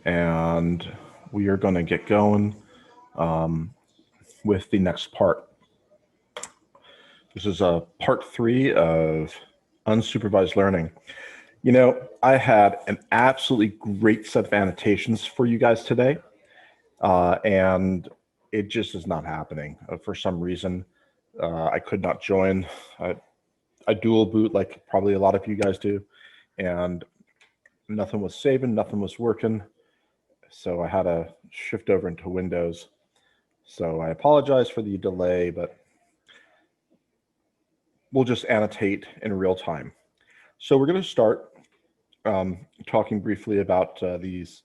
and we are going to get going with the next part. This is part 3 of unsupervised learning. You know, I had an absolutely great set of annotations for you guys today, and it just is not happening. For some reason, I could not join. I dual boot like probably a lot of you guys do, and nothing was saving, nothing was working. So I had to shift over into Windows. So I apologize for the delay, but we'll just annotate in real time. So we're going to start talking briefly about these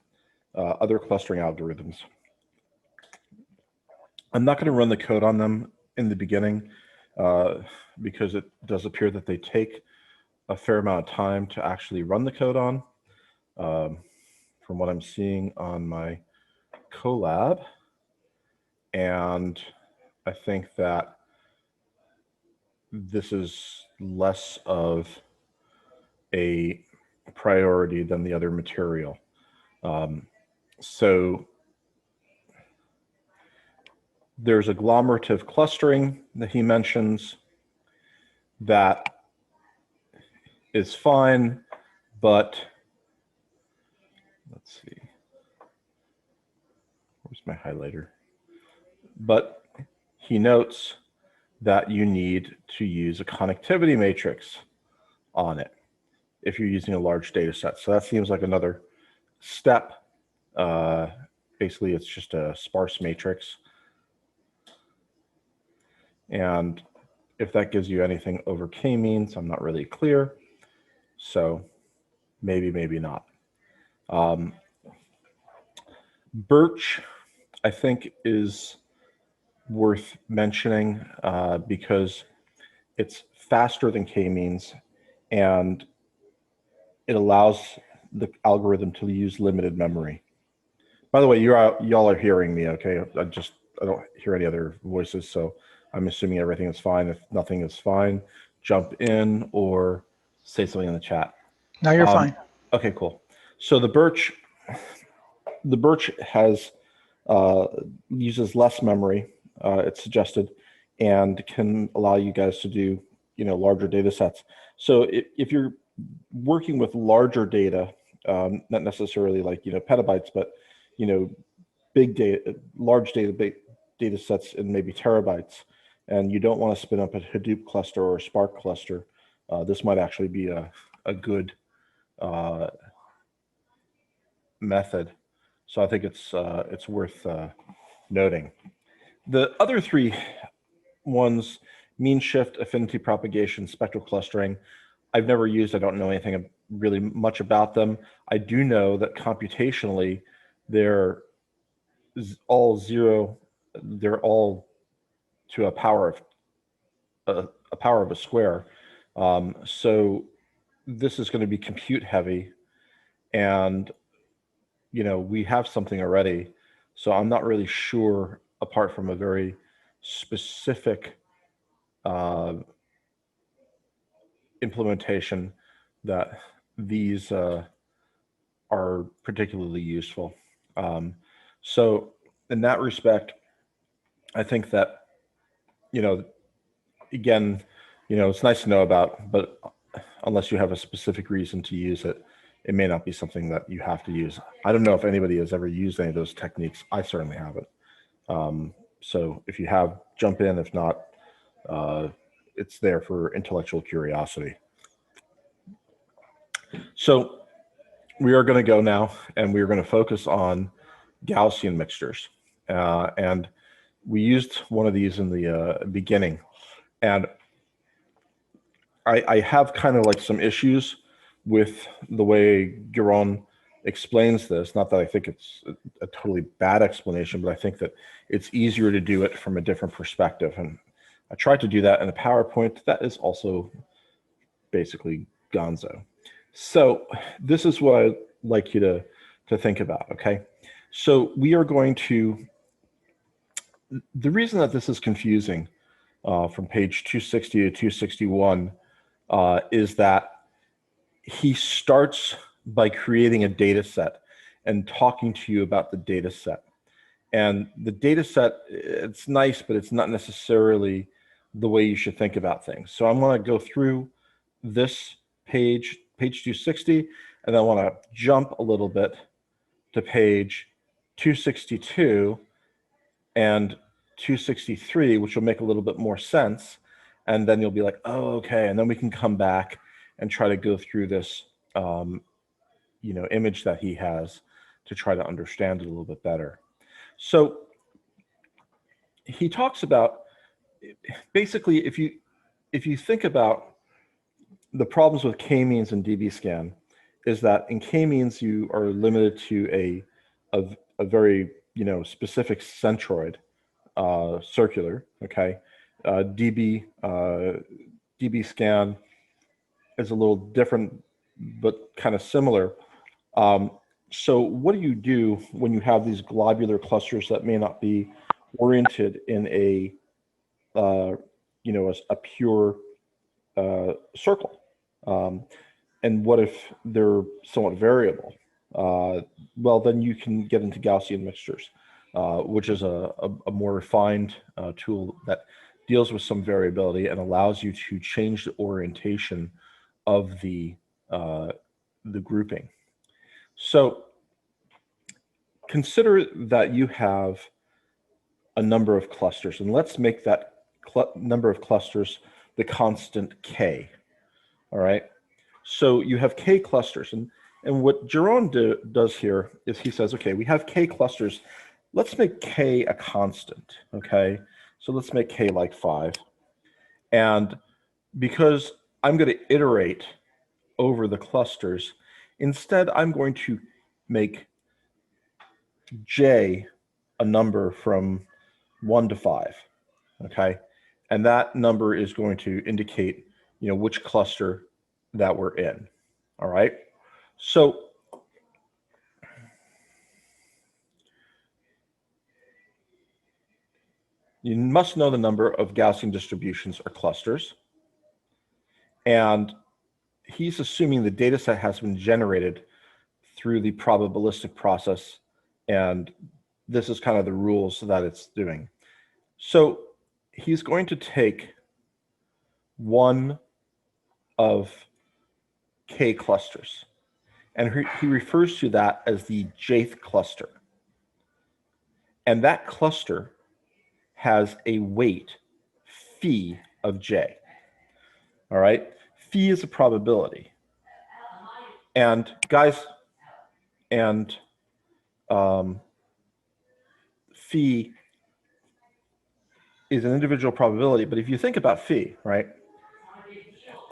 other clustering algorithms. I'm not going to run the code on them in the beginning because it does appear that they take a fair amount of time to actually run the code on. From what I'm seeing on my Colab. And I think that this is less of a priority than the other material. So there's agglomerative clustering that he mentions that is fine, but let's see, where's my highlighter? But he notes that you need to use a connectivity matrix on it if you're using a large data set. So that seems like another step. Basically, it's just a sparse matrix. And if that gives you anything over k-means, I'm not really clear. So maybe, maybe not. Birch, I think, is worth mentioning because it's faster than k-means and it allows the algorithm to use limited memory. By the way, y'all are hearing me, okay? I don't hear any other voices, so I'm assuming everything is fine. If nothing is fine, jump in or say something in the chat. No, you're fine. Okay, cool. So the Birch has uses less memory, it's suggested, and can allow you guys to do larger data sets. So if you're working with larger data, not necessarily like petabytes, but big data, large data sets in maybe terabytes, and you don't want to spin up a Hadoop cluster or a Spark cluster, this might actually be a good method. So I think it's worth noting. The other three ones, mean shift, affinity propagation, spectral clustering, I've never used. I don't know anything really much about them. I do know that computationally, they're all zero. They're all to a power of a square. So this is going to be compute heavy, and we have something already. So I'm not really sure, apart from a very specific implementation, that these are particularly useful. So in that respect, I think that, again, it's nice to know about, but unless you have a specific reason to use it, it may not be something that you have to use. I don't know if anybody has ever used any of those techniques. I certainly haven't. So if you have, jump in. If not, it's there for intellectual curiosity. So we are going to go now, and we are going to focus on Gaussian mixtures. And we used one of these in the beginning. And I have kind of like some issues with the way Giron explains this. Not that I think it's a totally bad explanation, but I think that it's easier to do it from a different perspective. And I tried to do that in a PowerPoint. That is also basically gonzo. So this is what I'd like you to think about, okay? So we are going to, the reason that this is confusing from page 260 to 261 is that he starts by creating a data set. and talking to you about the data set. And the data set, it's nice, but it's not necessarily the way you should think about things. So I'm going to go through this page 260, and I want to jump a little bit to page 262 and 263, which will make a little bit more sense. And then you'll be like, oh, okay. And then we can come back and try to go through this image that he has to try to understand it a little bit better. So he talks about, basically, if you think about the problems with k-means and dbScan, is that in k-means you are limited to a very specific centroid, circular. Okay, dbScan is a little different, but kind of similar. So what do you do when you have these globular clusters that may not be oriented in a pure circle? And what if they're somewhat variable? Well, then you can get into Gaussian mixtures, which is a more refined tool that deals with some variability and allows you to change the orientation of the grouping. So consider that you have a number of clusters, and let's make that number of clusters the constant k. All right. So you have k clusters, and what Jerome does here is he says, okay, we have k clusters. Let's make k a constant. Okay. So let's make k like 5. And because I'm going to iterate over the clusters, instead I'm going to make j a number from 1 to 5. Okay. And that number is going to indicate, which cluster that we're in. All right. So you must know the number of Gaussian distributions or clusters. And he's assuming the data set has been generated through the probabilistic process. And this is kind of the rules that it's doing. So he's going to take one of k clusters, and he refers to that as the jth cluster. And that cluster has a weight phi of j. All right, phi is a probability. And guys, and phi is an individual probability. But if you think about phi, right?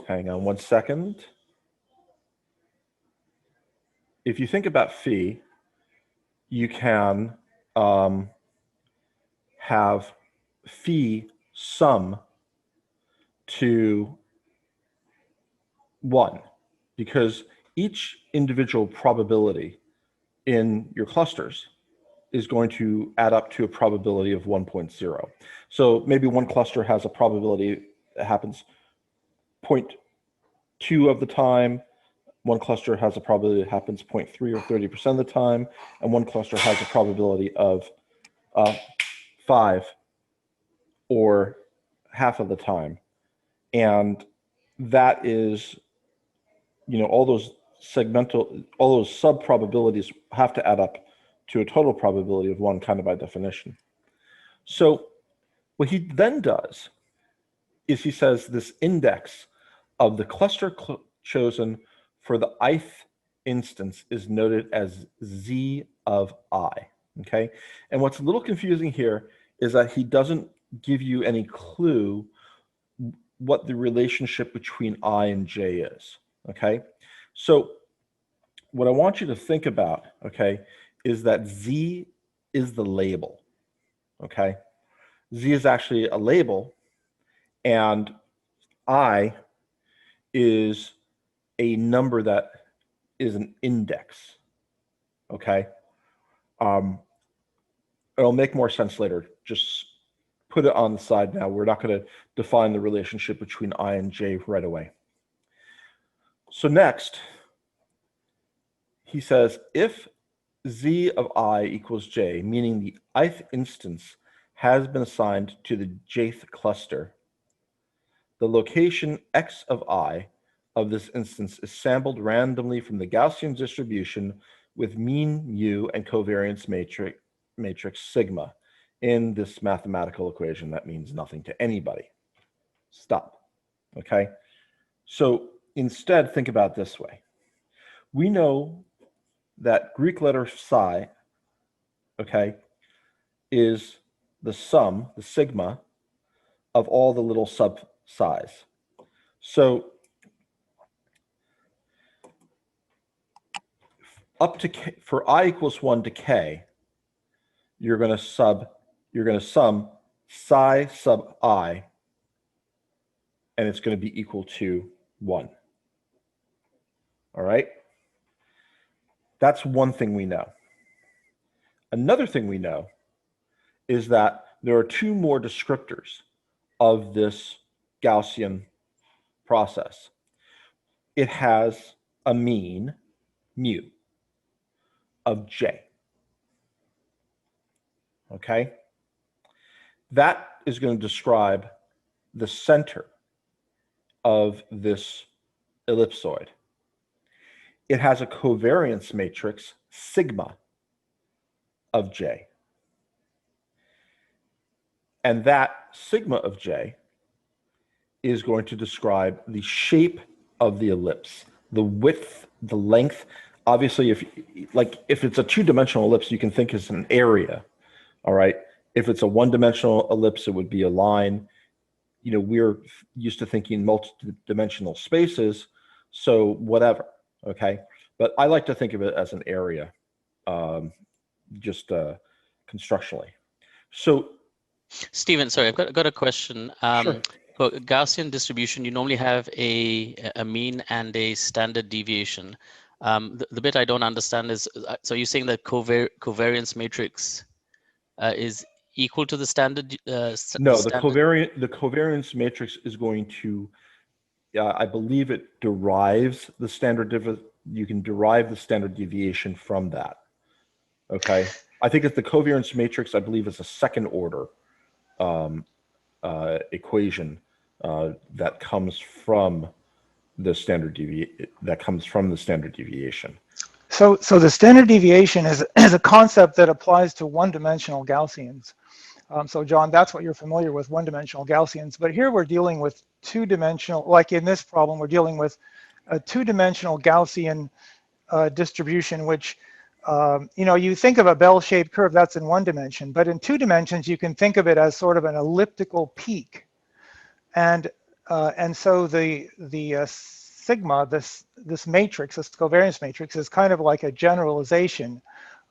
Hang on one second. If you think about phi, you can have phi sum to 1, because each individual probability in your clusters is going to add up to a probability of 1.0. So maybe one cluster has a probability that happens 0.2 of the time, one cluster has a probability that happens 0.3 or 30% of the time, and one cluster has a probability of 5 or half of the time. And that is, all those sub probabilities have to add up to a total probability of 1, kind of by definition. So what he then does is he says this index of the cluster chosen for the ith instance is noted as z of I. Okay, and what's a little confusing here is that he doesn't give you any clue what the relationship between I and j is. Okay, so what I want you to think about, okay, is that z is the label. Okay, z is actually a label, and I is a number that is an index. Okay, it'll make more sense later. Just put it on the side now. We're not going to define the relationship between I and j right away. So next, he says if Z of I equals J, meaning the ith instance has been assigned to the jth cluster, the location X of I of this instance is sampled randomly from the Gaussian distribution with mean mu and covariance matrix sigma in this mathematical equation that means nothing to anybody. Stop. Okay? So instead, think about it this way. We know that Greek letter psi, okay, is the sum, the sigma, of all the little sub psi's. So up to k, for I equals 1 to k, you're going to sum psi sub I, and it's going to be equal to 1. All right? That's one thing we know. Another thing we know is that there are two more descriptors of this Gaussian process. It has a mean, mu, of j. Okay? That is going to describe the center of this ellipsoid. It has a covariance matrix, sigma, of j. And that sigma of j is going to describe the shape of the ellipse, the width, the length. Obviously, if it's a two-dimensional ellipse, you can think it's an area, all right? If it's a one-dimensional ellipse, it would be a line. You know, we're used to thinking multi-dimensional spaces, so whatever, okay? But I like to think of it as an area, just constructionally. So, Stephen, sorry, I've got a question. Sure. For Gaussian distribution, you normally have a mean and a standard deviation. The bit I don't understand is, so you're saying that covariance matrix is equal to the standard? No, the covariance matrix is going to, I believe it derives the standard you can derive the standard deviation from that. Okay, I think it's the covariance matrix. I believe is a second order equation that comes from the standard deviation. So the standard deviation is a concept that applies to one-dimensional Gaussians. So John, that's what you're familiar with, one-dimensional Gaussians. But here we're dealing with two-dimensional, like in this problem, we're dealing with a two-dimensional Gaussian distribution, which, you think of a bell-shaped curve, that's in one dimension. But in two dimensions, you can think of it as sort of an elliptical peak. And so the sigma, this matrix, this covariance matrix, is kind of like a generalization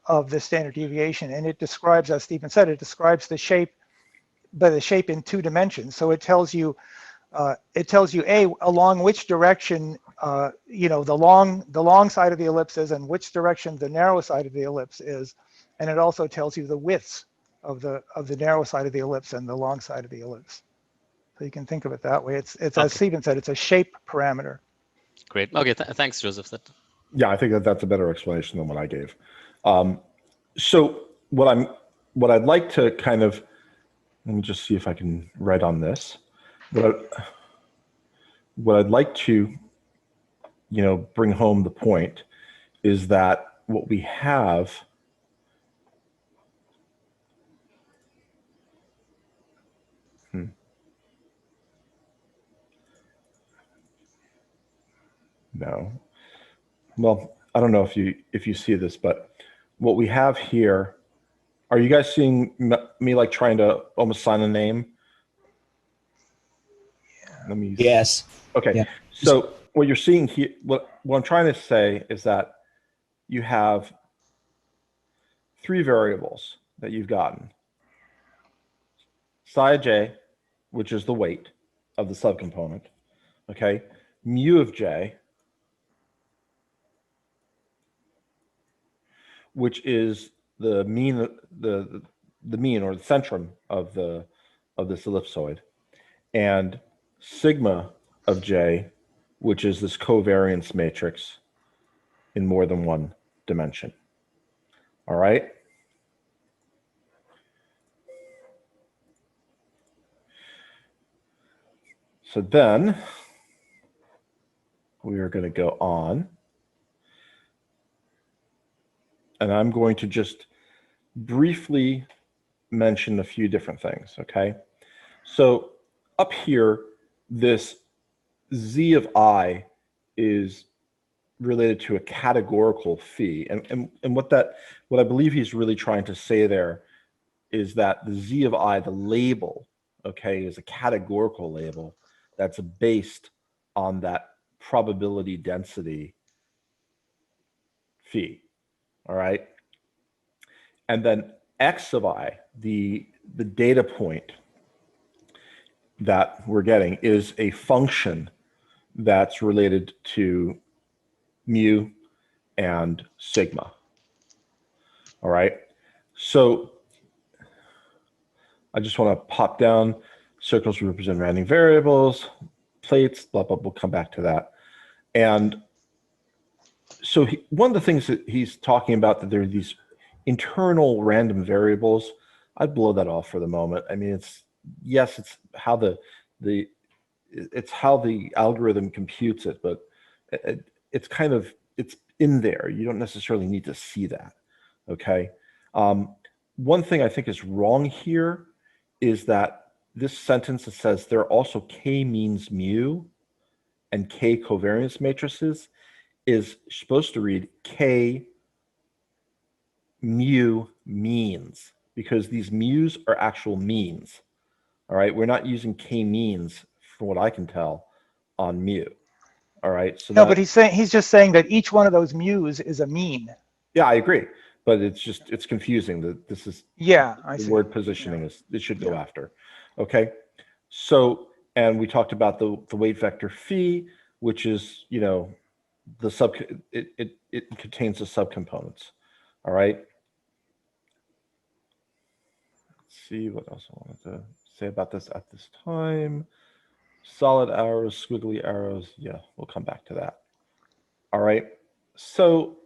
of the standard deviation, and it describes, as Stephen said, it describes the shape, but the shape in two dimensions. So it tells you along which direction the long side of the ellipse is, and which direction the narrow side of the ellipse is, and it also tells you the widths of the narrow side of the ellipse and the long side of the ellipse. So you can think of it that way. It's okay. As Stephen said, it's a shape parameter. Great. Okay. Thanks, Joseph. Yeah, I think that's a better explanation than what I gave. So what I'd like to kind of, let me just see if I can write on this. What I'd like to, bring home the point is that what we have No. Well, I don't know if you see this, but what we have here, are you guys seeing me like trying to almost sign a name? Let me. Yes. Okay. Yeah. So what you're seeing here, what I'm trying to say is that you have three variables that you've gotten. Psi j, which is the weight of the subcomponent. Okay. Mu of j, which is the mean, the mean or the centrum of this ellipsoid, and sigma of j, which is this covariance matrix in more than one dimension. All right. So then we are going to go on, and I'm going to just briefly mention a few different things, okay? So up here, this Z of I is related to a categorical phi. And what I believe he's really trying to say there is that the Z of I, the label, okay, is a categorical label that's based on that probability density phi, all right? And then X of I, the data point that we're getting is a function that's related to mu and sigma. All right. So I just want to pop down. Circles represent random variables, plates, blah, blah, we'll come back to that. And so one of the things that he's talking about, that there are these internal random variables, I'd blow that off for the moment. I mean, it's how it's how the algorithm computes it, but it's kind of, it's in there. You don't necessarily need to see that, okay? One thing I think is wrong here is that this sentence that says there are also k-means mu and k covariance matrices is supposed to read k mu means, because these mu's are actual means. All right, we're not using k-means, from what I can tell, on mu. All right, so No, but he's just saying that each one of those mu's is a mean. Yeah, I agree, but it's confusing that this is I the see. word positioning is it should go after. Okay, so, and we talked about the weight vector phi, which is, you know, the it contains the subcomponents. All right. Let's see what else I wanted to say about this at this time. Solid arrows, squiggly arrows. Yeah, we'll come back to that. All right. So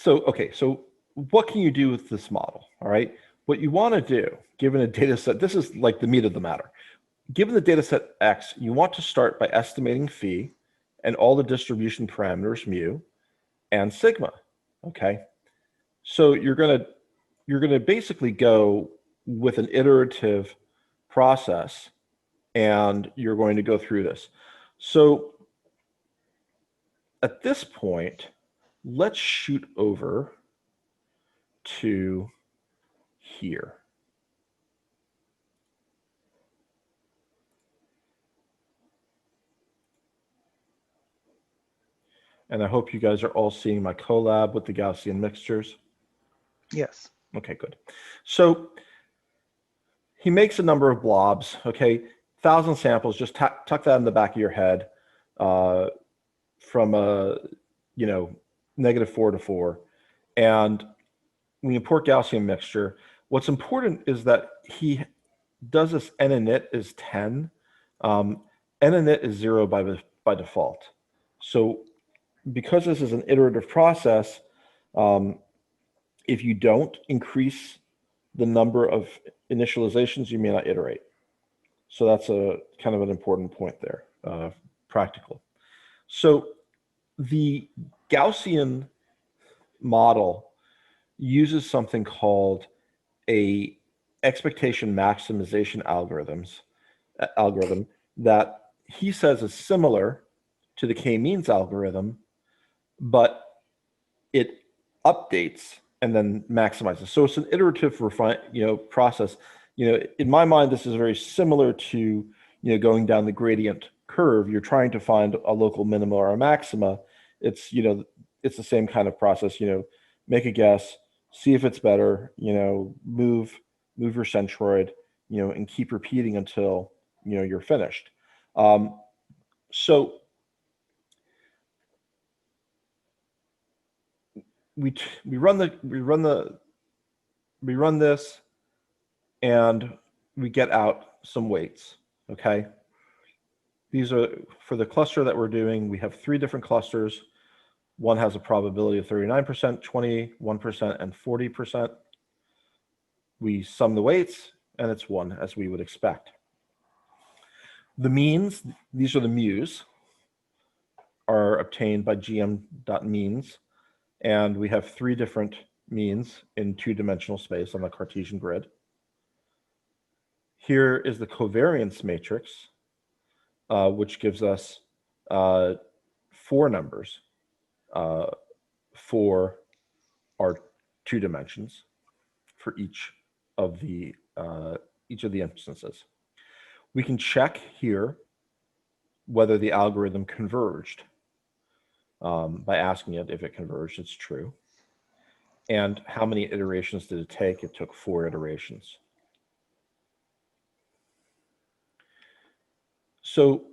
okay, so what can you do with this model? All right. What you want to do, given a data set, this is like the meat of the matter. Given the data set X, you want to start by estimating phi and all the distribution parameters mu and sigma. Okay. So you're gonna basically go with an iterative process, and you're going to go through this. So at this point, let's shoot over to here. And I hope you guys are all seeing my collab with the Gaussian mixtures. Yes. Okay, good. So he makes a number of blobs, okay? 1,000 samples, just tuck that in the back of your head, from a, you know, -4 to 4. And we import Gaussian mixture. What's important is that he does this n init is 10. N init is 0 by default. So because this is an iterative process, if you don't increase the number of initializations, you may not iterate. So that's a kind of an important point there, practical. So the Gaussian model uses something called a expectation maximization algorithm that he says is similar to the k-means algorithm, but it updates and then maximizes. So it's an iterative process. In my mind, this is very similar to, going down the gradient curve. You're trying to find a local minima or a maxima. It's the same kind of process. Make a guess, see if it's better. Move your centroid. And keep repeating until you're finished. So we run this, and we get out some weights. Okay. These are for the cluster that we're doing. We have 3 different clusters. One has a probability of 39%, 21%, and 40%. We sum the weights, and it's 1, as we would expect. The means, these are the mu's, are obtained by gm.means, and we have 3 different means in 2-dimensional space on the Cartesian grid. Here is the covariance matrix, which gives us 4 numbers for our 2 dimensions for each of the instances. We can check here whether the algorithm converged by asking it if it converged. It's true. And how many iterations did it take? It took 4 iterations. So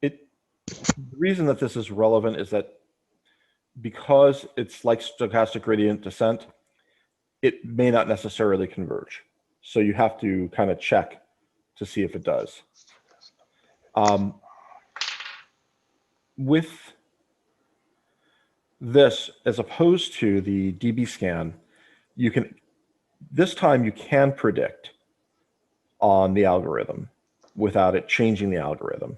the reason that this is relevant is that because it's like stochastic gradient descent, it may not necessarily converge. So you have to kind of check to see if it does. With this, as opposed to the DB scan, this time you can predict on the algorithm without it changing the algorithm.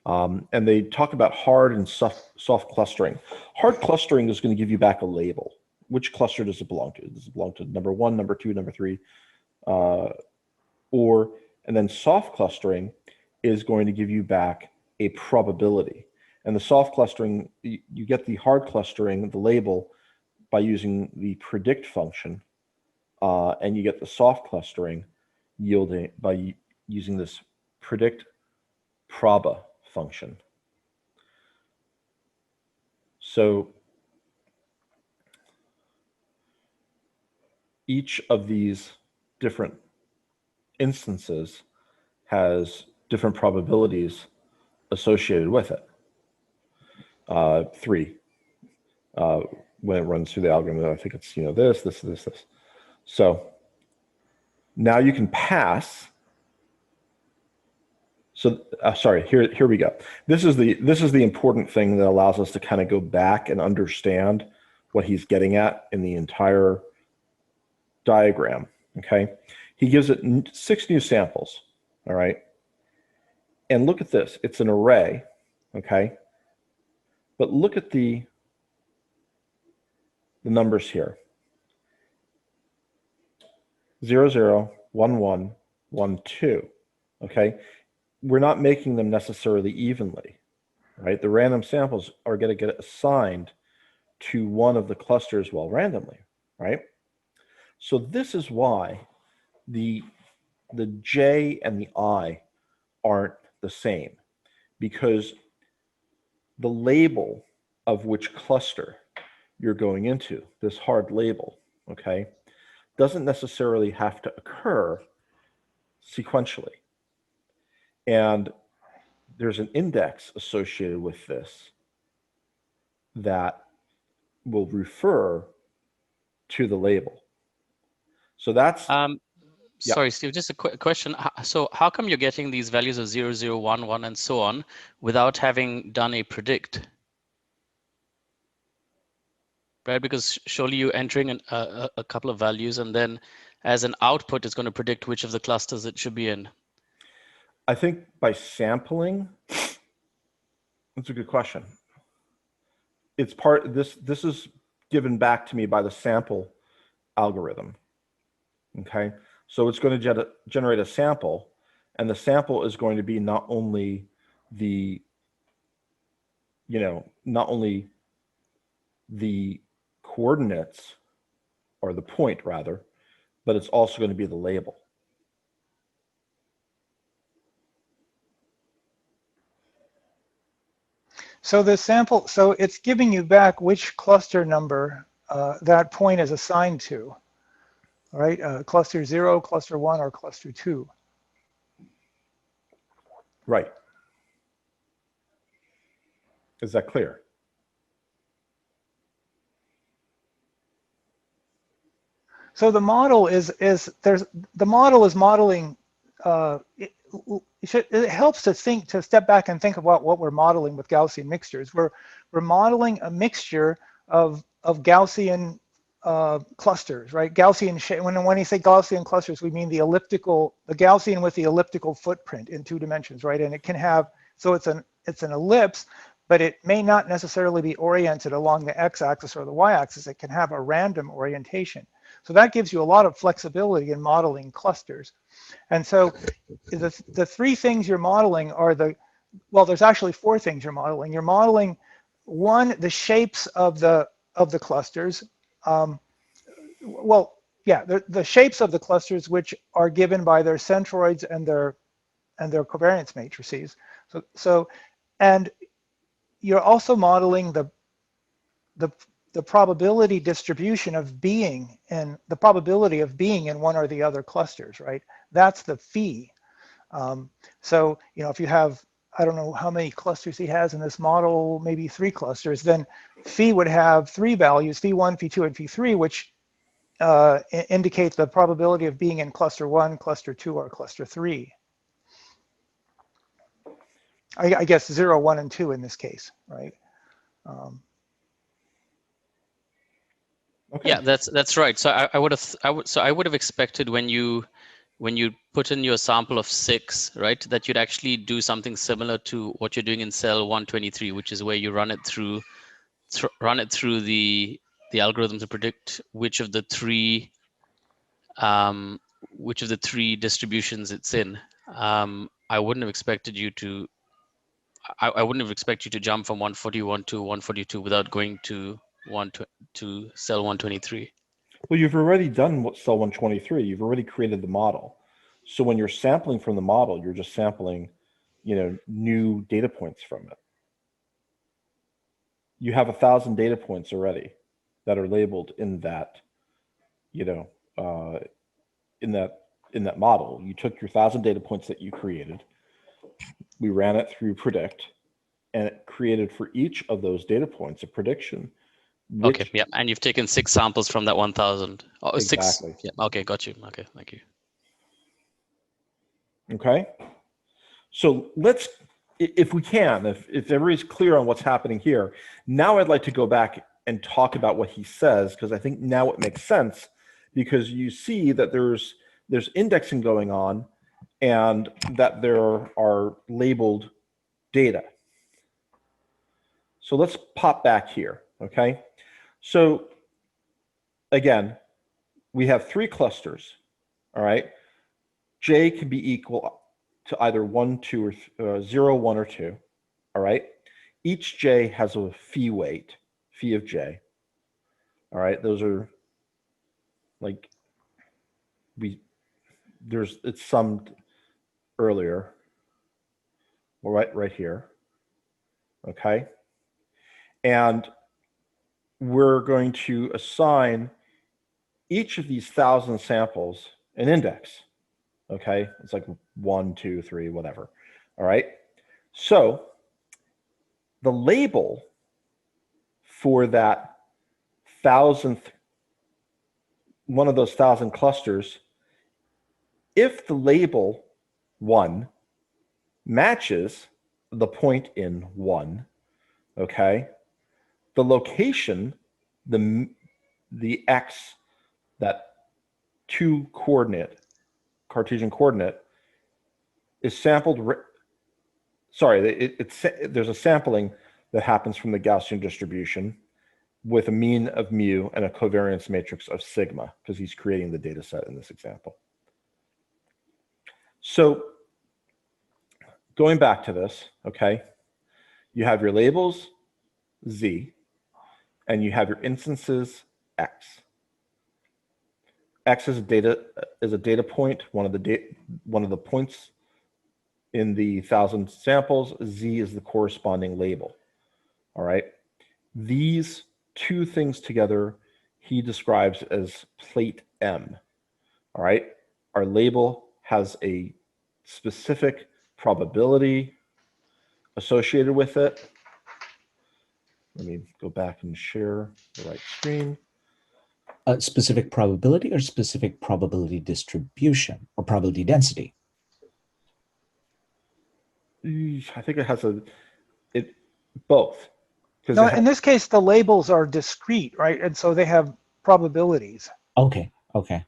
And they talk about hard and soft clustering. Hard clustering is going to give you back a label. Which cluster does it belong to? Does it belong to number 1, number 2, number 3? And then soft clustering is going to give you back a probability. And the soft clustering, you get the hard clustering, the label, by using the predict function, and you get the soft clustering yielding by using this predict proba function. So each of these different instances has different probabilities associated with it. 3. When it runs through the algorithm, I think it's this. So now you can pass. So sorry, here we go. This is the important thing that allows us to kind of go back and understand what he's getting at in the entire diagram. Okay, he gives it 6 new samples. All right, and look at this. It's an array. Okay, but look at the numbers here. 0, 0, 1, 1, 1, 2. Okay. We're not making them necessarily evenly, right? The random samples are going to get assigned to one of the clusters randomly, right? So this is why the J and the I aren't the same, because the label of which cluster you're going into, this hard label, okay, doesn't necessarily have to occur sequentially. And there's an index associated with this that will refer to the label. So that's... Sorry, Steve, just a quick question. So how come you're getting these values of 0, 0, 1, 1, and so on without having done a predict? Right, because surely you're entering a couple of values, and then as an output, it's going to predict which of the clusters it should be in. I think by sampling, that's a good question. It's this is given back to me by the sample algorithm. Okay, so it's going to generate a sample, and the sample is going to be not only the coordinates, or the point rather, but it's also going to be the label. So the sample, so it's giving you back which cluster number that point is assigned to, right? Cluster 0, cluster 1, or cluster 2. Right. Is that clear? So the model is modeling it helps to step back and think about what we're modeling with Gaussian mixtures. We're modeling a mixture of Gaussian clusters, right? Gaussian shape. When you say Gaussian clusters, we mean the Gaussian with the elliptical footprint in 2 dimensions, right? And it can have, so it's an ellipse, but it may not necessarily be oriented along the x-axis or the y-axis. It can have a random orientation. So that gives you a lot of flexibility in modeling clusters. And so the 3 things you're modeling are well, there's actually 4 things you're modeling. You're modeling, 1, the shapes of the clusters. Well, yeah, the shapes of the clusters, which are given by their centroids and their covariance matrices. And you're also modeling the probability distribution of being and the probability of being in one or the other clusters, right? That's the phi. So, if you have, I don't know how many clusters he has in this model, maybe 3 clusters, then phi would have 3 values, phi1, phi2, and phi3, which indicate the probability of being in cluster 1, cluster 2, or cluster 3. I guess 0, 1, and 2 in this case, right? Okay. Yeah, that's right. So I would have expected when you put in your sample of 6, right, that you'd actually do something similar to what you're doing in cell 123, which is where you run it through the algorithm to predict which of the 3 distributions it's in. I wouldn't have expected you to. I wouldn't have expected you to jump from 141 to 142 without going to cell 123. Well, you've already done what cell 123. You've already created the model. So when you're sampling from the model, you're just sampling, new data points from it. You have 1,000 data points already that are labeled in that, in that model. You took your 1,000 data points that you created. We ran it through predict, and it created for each of those data points a prediction. Okay, yeah, and you've taken 6 samples from that 1,000. Oh, exactly. 6. Yeah, okay, got you. Okay, thank you. Okay. So let's, if we can, if everybody's clear on what's happening here, now I'd like to go back and talk about what he says, because I think now it makes sense, because you see that there's indexing going on and that there are labeled data. So let's pop back here, okay? So again, we have 3 clusters, all right? J can be equal to either 1, 2, or 0, 1, or 2, all right? Each J has a phi weight, phi of J, all right? Those are like, it's summed earlier, right here, okay? And we're going to assign each of these 1,000 samples an index, okay? It's like 1, 2, 3, whatever, all right? So the label for that 1,000th, one of those 1,000 clusters, if the label 1 matches the point in 1, okay, the location, the x, that 2 coordinate, Cartesian coordinate, is sampled. Sorry, there's a sampling that happens from the Gaussian distribution with a mean of mu and a covariance matrix of sigma, because he's creating the data set in this example. So going back to this, okay, you have your labels Z, and you have your instances X. X is a data point, one of the points in the 1,000 samples. Z is the corresponding label. All right. These 2 things together he describes as plate M. All right. Our label has a specific probability associated with it. Let me go back and share the right screen. A specific probability or specific probability distribution or probability density? I think it has both. Because No, in this case, the labels are discrete, right? And so they have probabilities. Okay. Okay.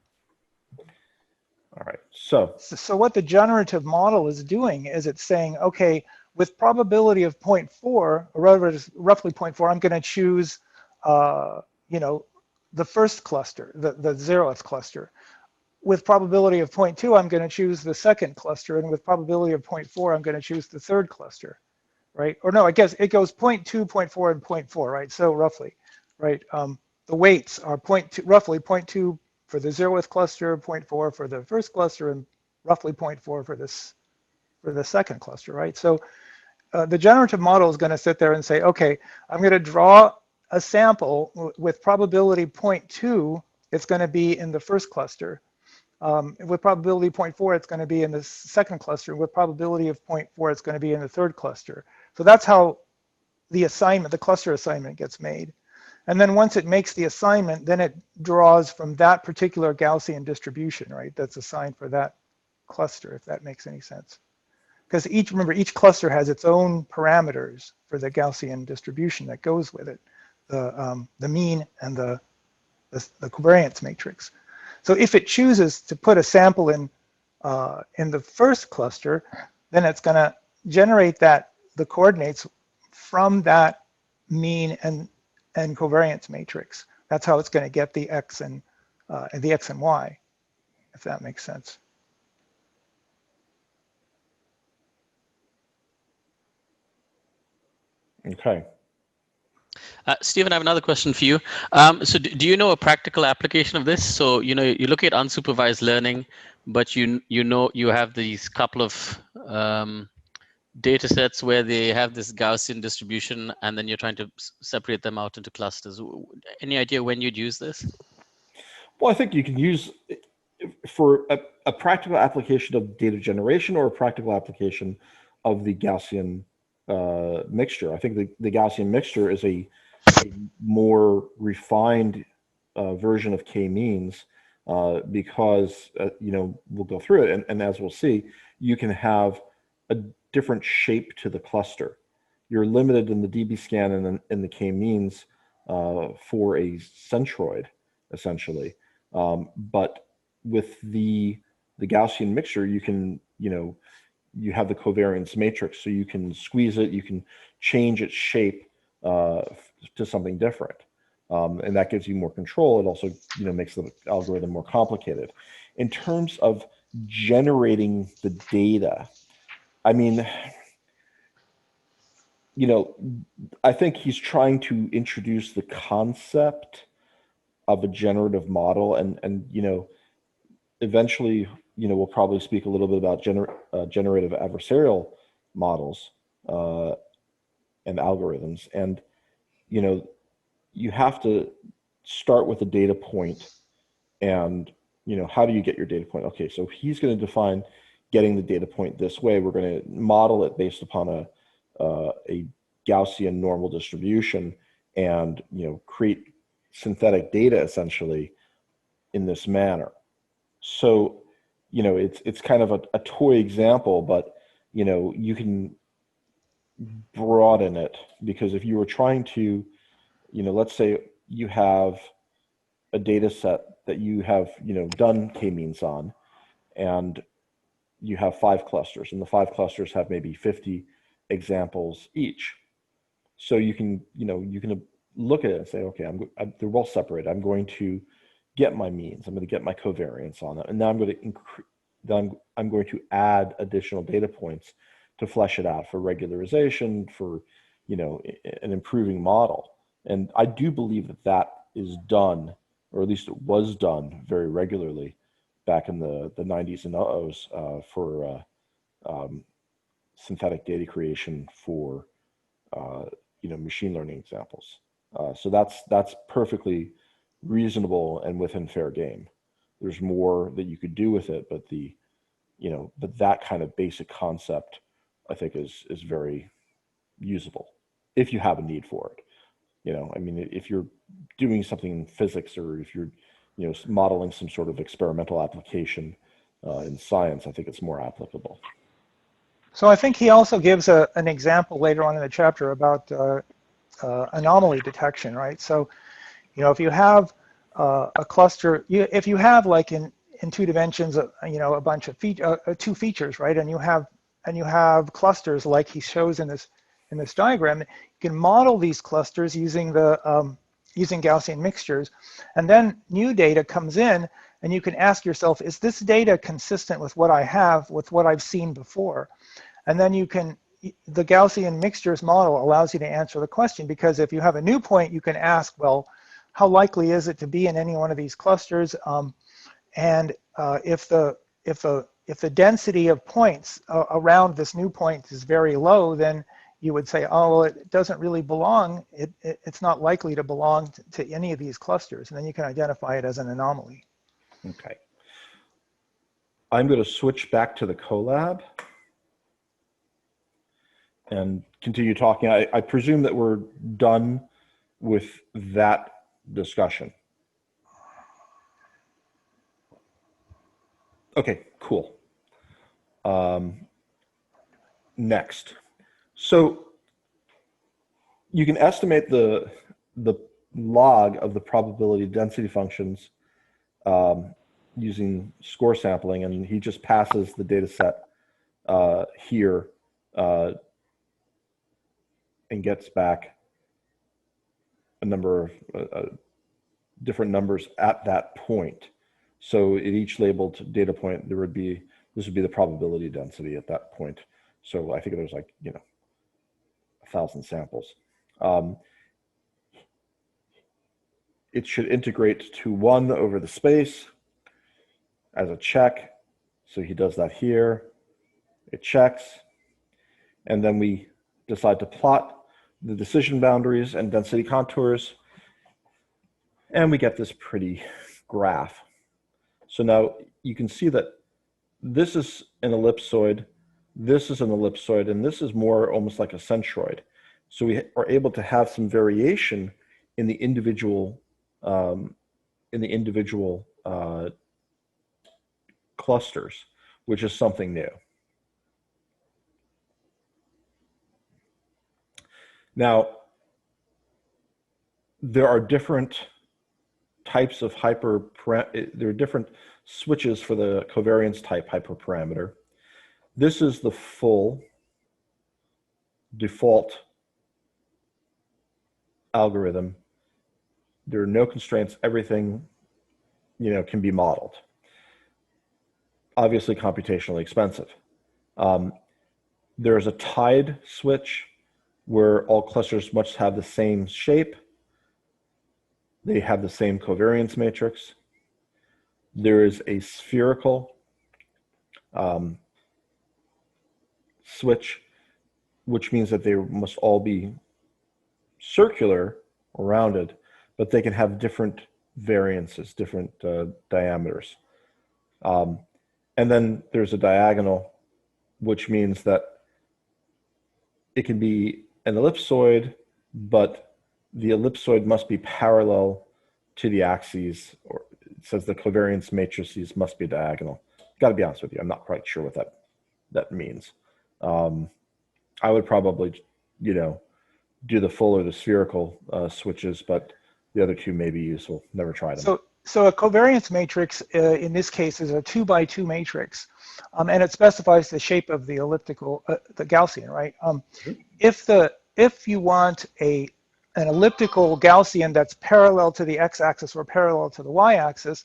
all right. So So what the generative model is doing is it's saying, okay, with probability of 0.4, or roughly 0.4, I'm going to choose, you know, the first cluster, the 0th cluster. With probability of 0.2, I'm going to choose the second cluster, and with probability of 0.4, I'm going to choose the third cluster, right? Or no, I guess it goes 0.2, 0.4, and 0.4, right? So roughly, right? The weights are roughly 0.2 for the 0th cluster, 0.4 for the first cluster, and roughly 0.4 for the second cluster, right? So the generative model is going to sit there and say, okay, I'm going to draw a sample with probability 0.2, it's going to be in the first cluster. With probability 0.4, it's going to be in the second cluster. With probability of 0.4, it's going to be in the third cluster. So that's how the assignment, the cluster assignment gets made. And then once it makes the assignment, then it draws from that particular Gaussian distribution, right? That's assigned for that cluster, if that makes any sense. Because remember, each cluster has its own parameters for the Gaussian distribution that goes with it, the mean and the covariance matrix. So if it chooses to put a sample in the first cluster, then it's going to generate the coordinates from that mean and covariance matrix. That's how it's going to get the x and y, if that makes sense. okay. Stephen, I have another question for you. So do you know a practical application of this? So, you know, you look at unsupervised learning, but you know you have these couple of data sets where they have this Gaussian distribution, and then you're trying to separate them out into clusters. Any idea when you'd use this? Well, I think you can use for a practical application of data generation or a practical application of the Gaussian mixture. I think the Gaussian mixture is a more refined version of k-means because, you know, we'll go through it. And as we'll see, you can have a different shape to the cluster. You're limited in the dB scan and in the k-means for a centroid, essentially. But with the Gaussian mixture, you can, you know, you have the covariance matrix, so you can squeeze it, you can change its shape to something different. And that gives you more control. It also, you know, makes the algorithm more complicated. In terms of generating the data, I mean, you know, I think he's trying to introduce the concept of a generative model, and you know, eventually, you know, we'll probably speak a little bit about generative adversarial models and algorithms. And you know, you have to start with a data point, and you know, how do you get your data point? Okay, so he's going to define getting the data point this way. We're going to model it based upon a Gaussian normal distribution, and you know, create synthetic data essentially in this manner. So, you know, it's kind of a toy example, but you know, you can broaden it, because if you were trying to, you know, let's say you have a data set that you have, you know, done k-means on, and you have 5 clusters, and the 5 clusters have maybe 50 examples each. So you can, you know, you can look at it and say, okay, they're well separated. I'm going to get my means. I'm going to get my covariance on it, and now I'm going to then I'm going to add additional data points to flesh it out for regularization, for, you know, an improving model. And I do believe that that is done, or at least it was done very regularly back in the 90s and 00s for synthetic data creation for you know, machine learning examples. So that's perfectly reasonable and within fair game. There's more that you could do with it, but but that kind of basic concept, I think, is very usable if you have a need for it. You know, I mean, if you're doing something in physics, or if you're, you know, modeling some sort of experimental application in science, I think it's more applicable. So I think he also gives an example later on in the chapter about anomaly detection, right? So, you know, if you have a cluster, if you have like in 2 dimensions, you know, a bunch of 2 features, right? And you have clusters like he shows in this diagram. You can model these clusters using using Gaussian mixtures, and then new data comes in, and you can ask yourself, is this data consistent with what I have, with what I've seen before? And then the Gaussian mixtures model allows you to answer the question, because if you have a new point, you can ask, well, how likely is it to be in any one of these clusters? And if the density of points around this new point is very low, then you would say, oh, well, it doesn't really belong. It's not likely to belong to any of these clusters. And then you can identify it as an anomaly. Okay. I'm going to switch back to the collab and continue talking. I presume that we're done with that discussion. Okay, cool. Next. So you can estimate the log of the probability density functions using score sampling, and he just passes the data set here and gets back a number of different numbers at that point. So at each labeled data point, this would be the probability density at that point. So I think there's like, you know, 1,000 samples. It should integrate to 1 over the space as a check. So he does that here. It checks. And then we decide to plot the decision boundaries and density contours. And we get this pretty graph. So now you can see that this is an ellipsoid, this is an ellipsoid, and this is more almost like a centroid. So we are able to have some variation in the individual clusters, which is something new. Now, there are different types of there are different switches for the covariance type hyperparameter. This is the full default algorithm. There are no constraints. Everything, you know, can be modeled. Obviously computationally expensive. There's a tide switch where all clusters must have the same shape. They have the same covariance matrix. There is a spherical switch, which means that they must all be circular or rounded, but they can have different variances, different diameters. And then there's a diagonal, which means that it can be an ellipsoid, but the ellipsoid must be parallel to the axes, or it says the covariance matrices must be diagonal. Got to be honest with you, I'm not quite sure what that means. I would probably, you know, do the full or the spherical switches, but the other two may be useful. Never tried them. So a covariance matrix in this case is a 2x2 matrix, and it specifies the shape of the elliptical, the Gaussian, right? If you want an elliptical Gaussian that's parallel to the x-axis or parallel to the y-axis,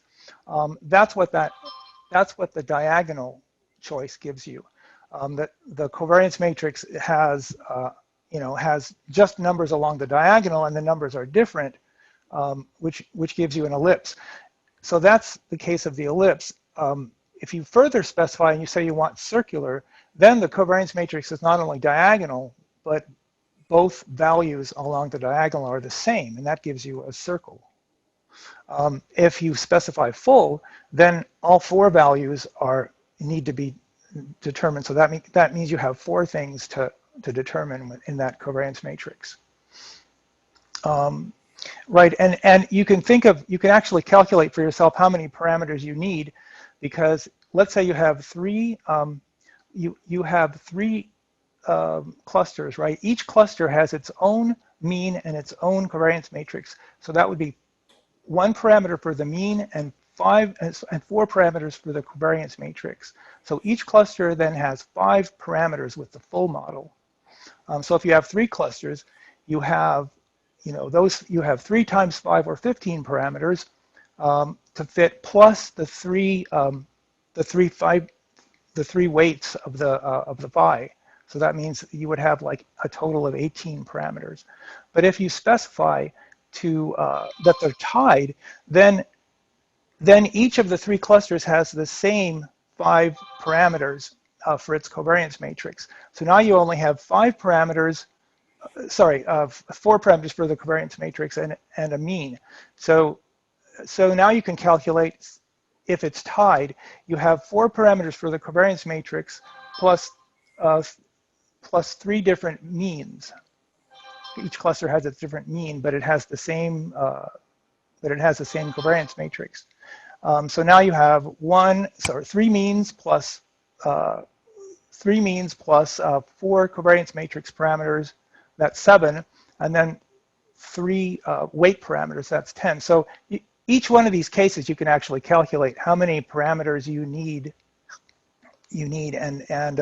that's what the diagonal choice gives you. The covariance matrix has has just numbers along the diagonal, and the numbers are different, which gives you an ellipse. So that's the case of the ellipse. If you further specify and you say you want circular, then the covariance matrix is not only diagonal, but both values along the diagonal are the same, and that gives you a circle. If you specify full, then all 4 values need to be determined. So that means you have 4 things to determine in that covariance matrix. Right, and you can actually calculate for yourself how many parameters you need, because let's say you have 3 you have three clusters, right? Each cluster has its own mean and its own covariance matrix. So that would be one parameter for the mean and four parameters for the covariance matrix. So each cluster then has 5 parameters with the full model. So if you have 3 clusters, you have, you have 3 times 5 or 15 parameters to fit, plus the three weights of the phi. So that means you would have like a total of 18 parameters. But if you specify to that they're tied, then each of the 3 clusters has the same 5 parameters for its covariance matrix. So now you only have 5 parameters, 4 parameters for the covariance matrix and a mean. So now you can calculate, if it's tied, you have 4 parameters for the covariance matrix plus 3 different means. Each cluster has its different mean, but it has the same covariance matrix. So now you have 3 means plus 4 covariance matrix parameters, that's 7, and then 3 weight parameters, that's 10. So each one of these cases, you can actually calculate how many parameters you need, and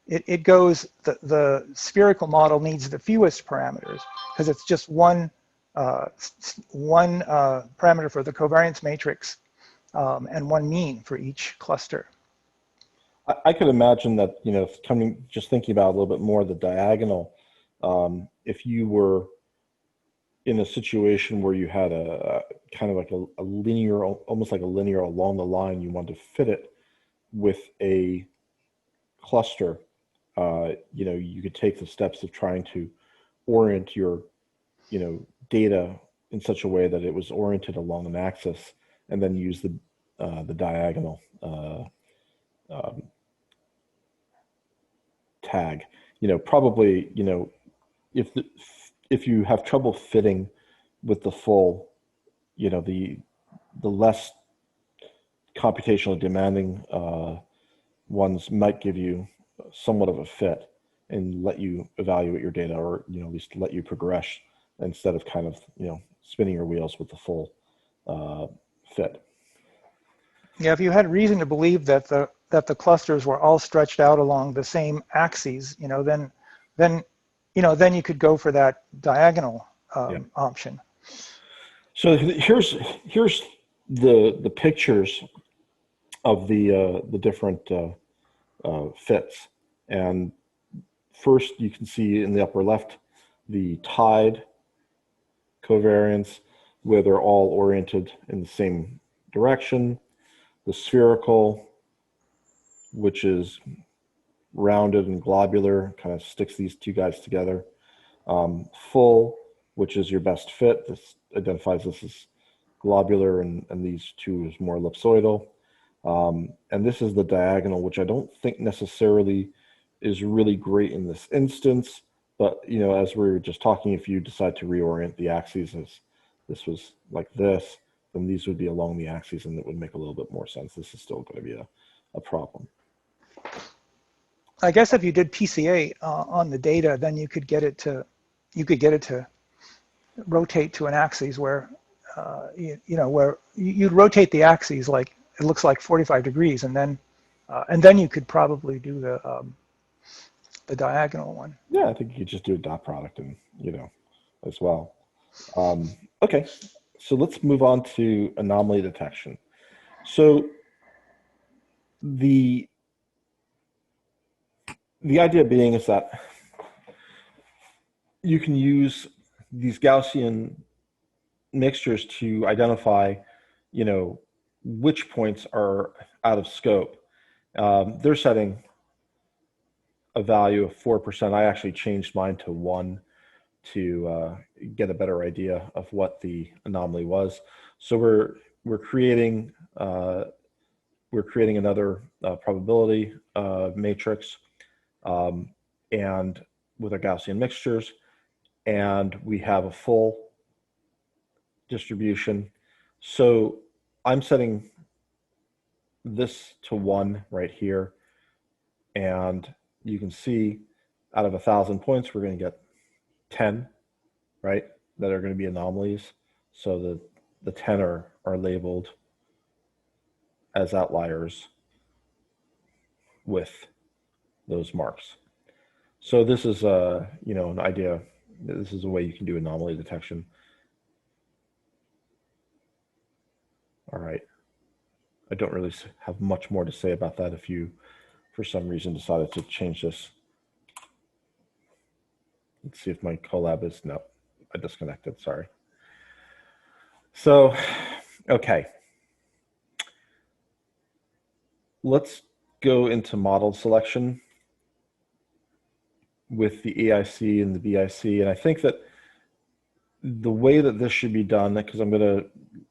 it goes, the spherical model needs the fewest parameters because it's just one parameter for the covariance matrix and one mean for each cluster. I could imagine that, just thinking about a little bit more the diagonal, if you were in a situation where you had a kind of like a linear, almost like a linear along the line, you wanted to fit it with a cluster, you could take the steps of trying to orient your, data in such a way that it was oriented along an axis, and then use the diagonal tag. Probably, if you have trouble fitting with the full, the less computationally demanding ones might give you somewhat of a fit and let you evaluate your data, or at least let you progress instead of kind of spinning your wheels with the full fit. Yeah, if you had reason to believe that the clusters were all stretched out along the same axes, then you could go for that diagonal option. So here's the pictures of the different fits, and first you can see in the upper left the tied covariance, where they're all oriented in the same direction. The spherical, which is rounded and globular, kind of sticks these two guys together. Full, which is your best fit. This identifies this as globular, and these two is more ellipsoidal. And this is the diagonal, which I don't think necessarily is really great in this instance. But, as we were just talking, if you decide to reorient the axes as this was like this, then these would be along the axes, and it would make a little bit more sense. This is still going to be a problem. I guess if you did PCA on the data, then you could get it to rotate to an axis where where you'd rotate the axes like it looks like 45 degrees, and then you could probably do the diagonal one. Yeah, I think you could just do a dot product and as well. Okay, so let's move on to anomaly detection. So the idea being is that you can use these Gaussian mixtures to identify, which points are out of scope. They're setting a value of 4%. I actually changed mine to 1 to get a better idea of what the anomaly was. So we're creating another probability matrix, and with our Gaussian mixtures, and we have a full distribution. So I'm setting this to 1 right here, And you can see out of 1,000 points, we're going to get 10, right, that are going to be anomalies. So the 10 are labeled as outliers with those marks. So this is an idea. This is a way you can do anomaly detection. All right. I don't really have much more to say about that if you, for some reason, decided to change this. Let's see if my collab is, no, I disconnected, sorry. So, okay. Let's go into model selection with the AIC and the BIC. And I think that the way that this should be done, because I'm gonna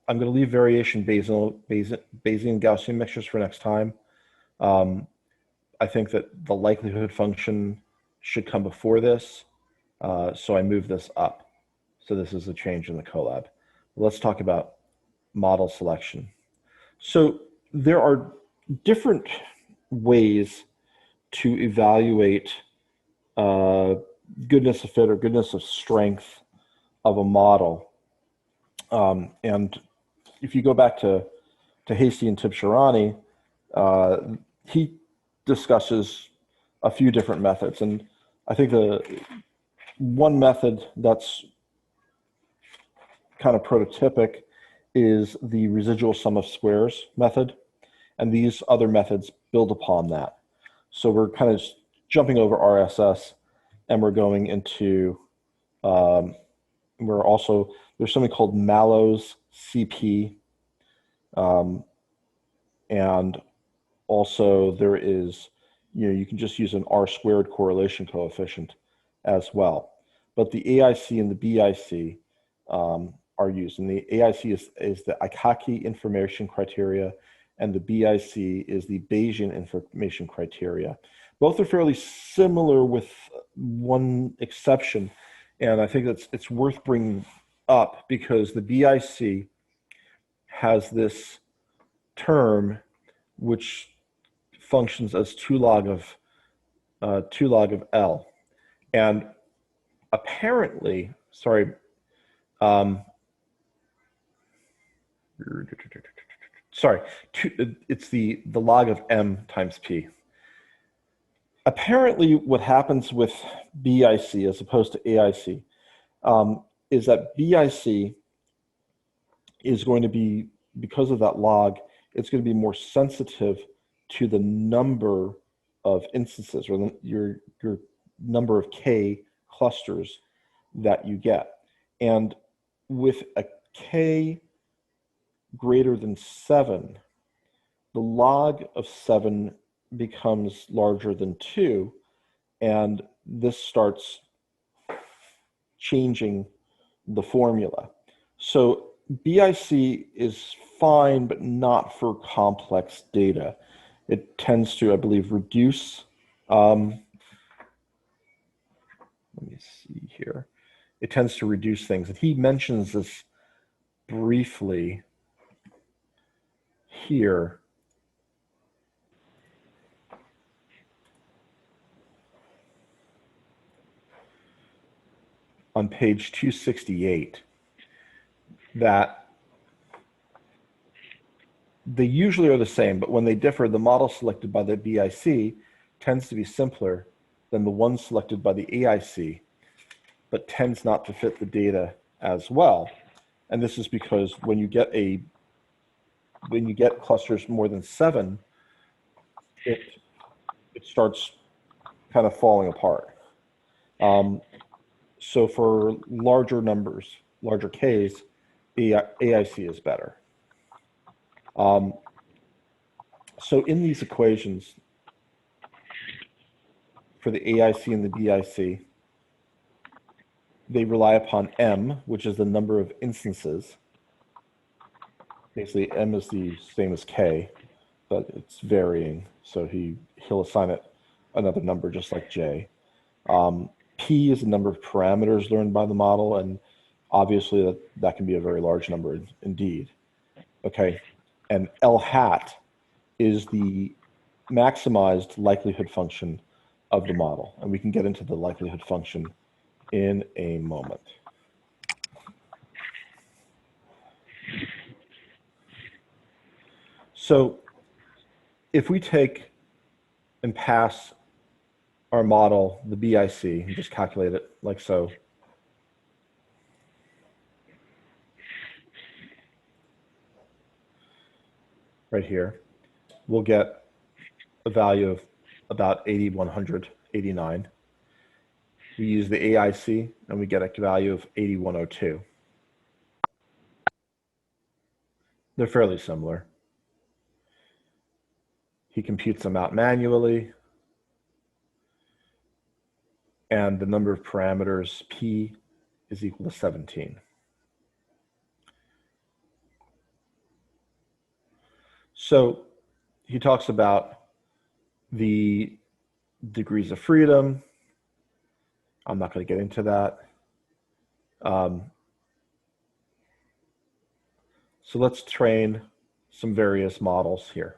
leave variation Bayesian Gaussian mixtures for next time. I think that the likelihood function should come before this. So I move this up. So this is a change in the collab. Let's talk about model selection. So there are different ways to evaluate goodness of fit or goodness of strength of a model. And if you go back to Hastie and Tibshirani, he discusses a few different methods. And I think the one method that's kind of prototypic is the residual sum of squares method. And these other methods build upon that. So we're kind of jumping over RSS and we're going into, there's something called Mallow's CP. And also there is, you can just use an R² correlation coefficient as well. But the AIC and the BIC are used. And the AIC is the Akaki information criteria, and the BIC is the Bayesian information criteria. Both are fairly similar with one exception. And I think it's worth bringing up because the BIC has this term which functions as 2 log of L. And apparently, it's the log of M times P. Apparently what happens with BIC as opposed to AIC is that BIC is going to be, because of that log, it's going to be more sensitive to the number of instances or your number of K clusters that you get. And with a K greater than 7, the log of 7 becomes larger than 2, and this starts changing the formula. So BIC is fine, but not for complex data. It tends to, I believe, reduce, let me see here. It tends to reduce things. And he mentions this briefly here. On page 268, that they usually are the same, but when they differ, the model selected by the BIC tends to be simpler than the one selected by the AIC, but tends not to fit the data as well. And this is because when you get clusters more than 7, it starts kind of falling apart. So for larger numbers, larger Ks, AIC is better. So in these equations, for the AIC and the BIC, they rely upon M, which is the number of instances. Basically, M is the same as K, but it's varying. So he'll assign it another number just like J. P is the number of parameters learned by the model, and obviously that can be a very large number indeed. Okay, and L hat is the maximized likelihood function of the model. And we can get into the likelihood function in a moment. So if we take and pass our model, the BIC, and just calculate it like so, right here, we'll get a value of about 8189. We use the AIC and we get a value of 8102. They're fairly similar. He computes them out manually. And the number of parameters, P, is equal to 17. So he talks about the degrees of freedom. I'm not going to get into that. So let's train some various models here.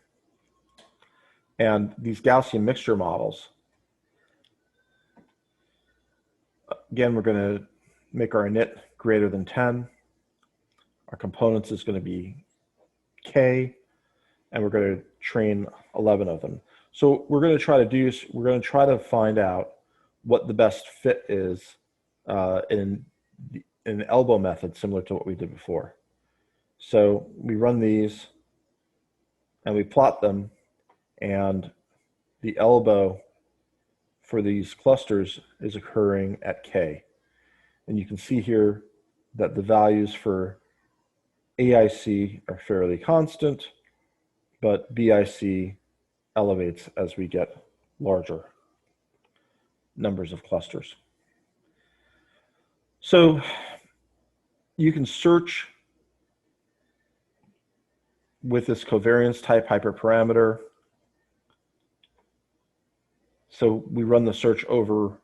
And these Gaussian mixture models, again, we're going to make our init greater than 10. Our components is going to be K, and we're going to train 11 of them. So what we're going to try to do is we're going to try to find out what the best fit is in an elbow method similar to what we did before. So we run these and we plot them, and the elbow for these clusters is occurring at K. And you can see here that the values for AIC are fairly constant, but BIC elevates as we get larger numbers of clusters. So you can search with this covariance type hyperparameter. So we run the search over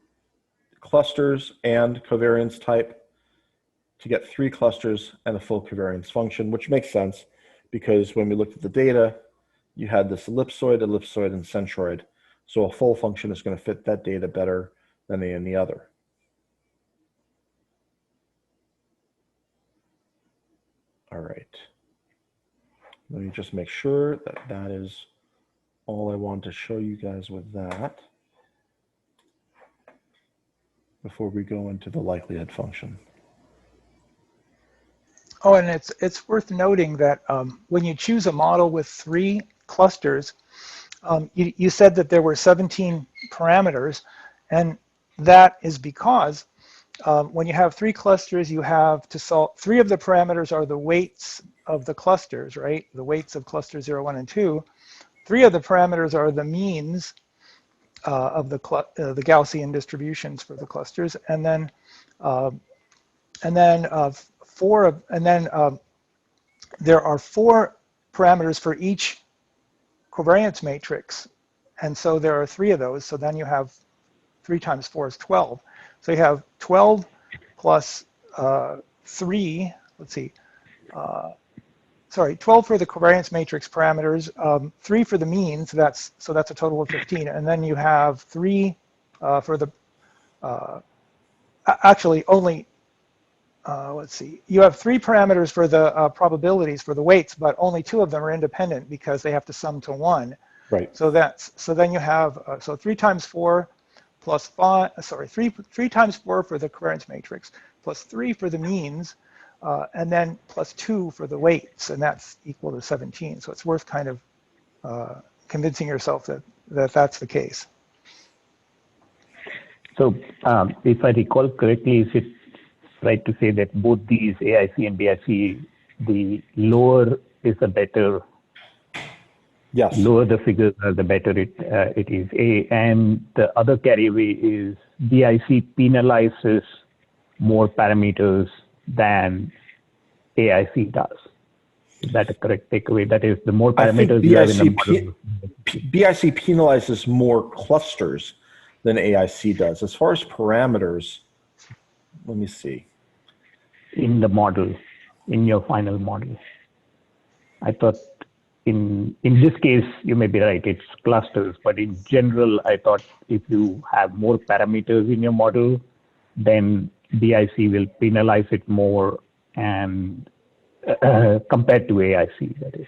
clusters and covariance type to get 3 clusters and a full covariance function, which makes sense because when we looked at the data, you had this ellipsoid, and centroid. So a full function is going to fit that data better than any other. All right. Let me just make sure that that is all I want to show you guys with that before we go into the likelihood function. Oh, and it's worth noting that when you choose a model with 3 clusters, you said that there were 17 parameters, and that is because when you have 3 clusters, you have to solve 3 of the parameters are the weights of the clusters, right? The weights of clusters 0, 1, and 2. 3 of the parameters are the means of the Gaussian distributions for the clusters, and then there are 4 parameters for each covariance matrix, and so there are 3 of those. So then you have 3 times 4 is 12. So you have 12 plus 3. Let's see. 12 for the covariance matrix parameters, 3 for the means. So that's a total of 15, and then you have 3 for the. Actually, only. Let's see. You have 3 parameters for the probabilities for the weights, but only 2 of them are independent because they have to sum to 1. Right. So then you have 3 times 4 plus 5. Sorry, 3 times 4 for the covariance matrix, plus 3 for the means, and then plus 2 for the weights, and that's equal to 17. So it's worth kind of convincing yourself that that's the case. So if I recall correctly, is it right to say that both these AIC and BIC, the lower is the better? Yes. Lower the figures are the better it is. And the other carryaway is BIC penalizes more parameters than AIC does. Is that a correct takeaway? That is, the more parameters you have in the model. BIC penalizes more clusters than AIC does. As far as parameters, let me see. In the model, in your final model. I thought in this case, you may be right, it's clusters, but in general, I thought if you have more parameters in your model, then BIC will penalize it more and compared to AIC, that is.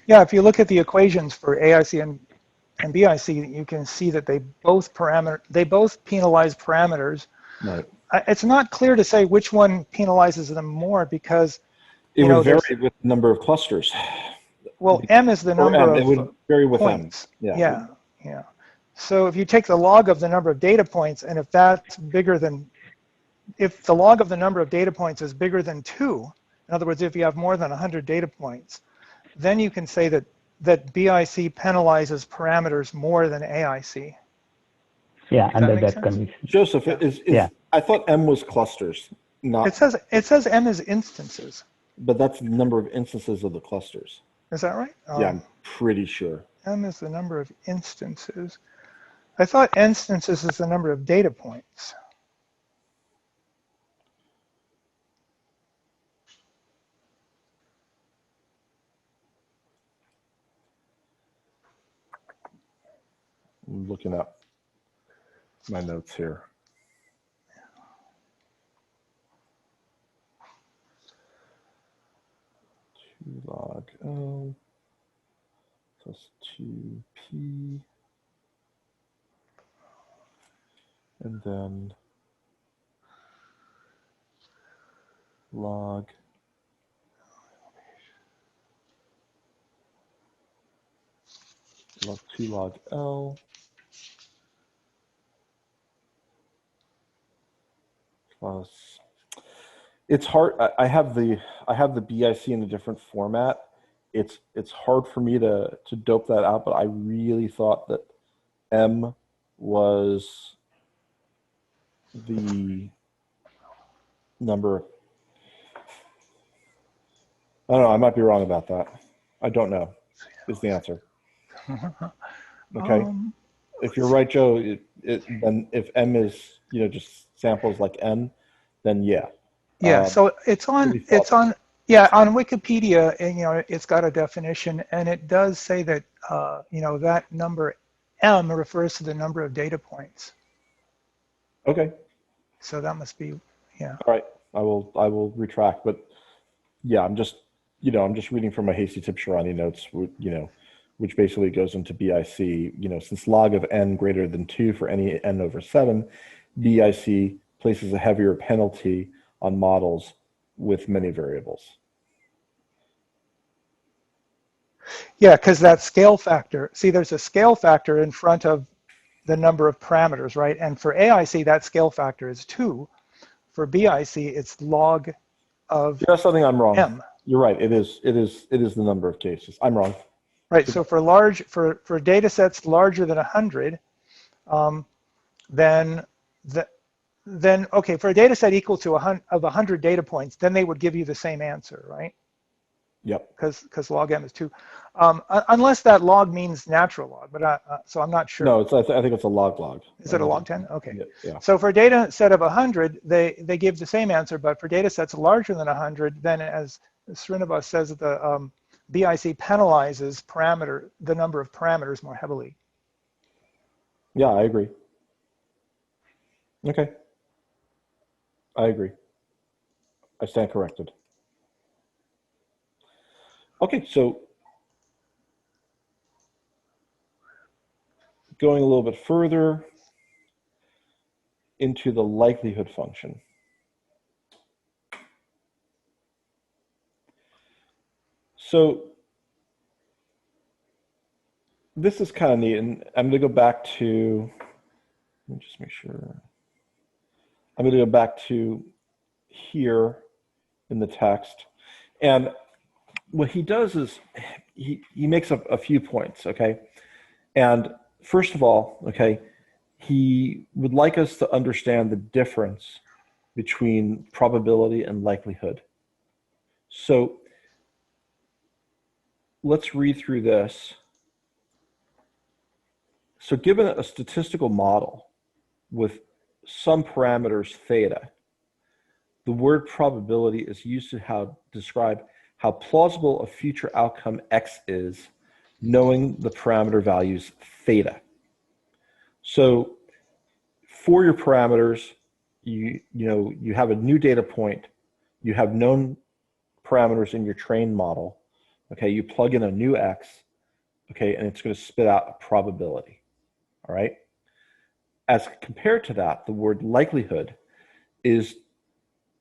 Yeah, if you look at the equations for AIC and BIC, you can see that they both penalize parameters. Right. It's not clear to say which one penalizes them more because It would vary with the number of clusters. Well, M is the number It would of vary with points. M. Yeah. So if you take the log of the number of data points, and if that's bigger than, if the log of the number of data points is bigger than 2, in other words, if you have more than 100 data points, then you can say that BIC penalizes parameters more than AIC. Yeah, Does under that make that sense? condition. Joseph, Yeah. I thought M was clusters, not. It says M is instances. But that's the number of instances of the clusters. Is that right? Yeah, I'm pretty sure. M is the number of instances. I thought instances is the number of data points. I'm looking up my notes here. Log O plus 2P, and then log log 2 log L plus. It's hard. I have the BIC in a different format. It's hard for me to dope that out, but I really thought that M was the number. I don't know. I might be wrong about that. I don't know. Is the answer. Okay. If you're right, Joe, then if M is just samples like N, then yeah. Yeah, so it's on Wikipedia, and it's got a definition, and it does say that that number M refers to the number of data points. Okay. So that must be, yeah. All right. I will retract, but yeah, I'm just reading from my hasty tip Shirani notes, which basically goes into BIC. Since log of N greater than 2 for any N over 7, BIC places a heavier penalty on models with many variables. Yeah, because that scale factor, see, there's a scale factor in front of the number of parameters, right? And for AIC, that scale factor is 2. For BIC, it's log of That's something I'm wrong. M. You're right. It is the number of cases. I'm wrong. Right. So for data sets larger than 100, then okay, for a data set equal to 100 data points, then they would give you the same answer, right? Yep. Because log M is 2, unless that log means natural log, but so I'm not sure. No, I think it's a log. Is it a log 10? Okay. Yeah. So for a data set of 100, they give the same answer, but for data sets larger than 100, then as Srinivas says, the BIC penalizes the number of parameters more heavily. Yeah, I agree. Okay. I agree. I stand corrected. Okay, so going a little bit further into the likelihood function. So this is kind of neat, and I'm going to go back to, let me just make sure. I'm going to go back to here in the text. And what he does is he makes a few points, okay? And first of all, okay, he would like us to understand the difference between probability and likelihood. So let's read through this. So given a statistical model with some parameters theta, the word probability is used to describe how plausible a future outcome X is, knowing the parameter values theta. So for your parameters, you have a new data point, you have known parameters in your trained model, okay, you plug in a new X, okay, and it's going to spit out a probability, all right? As compared to that, the word likelihood is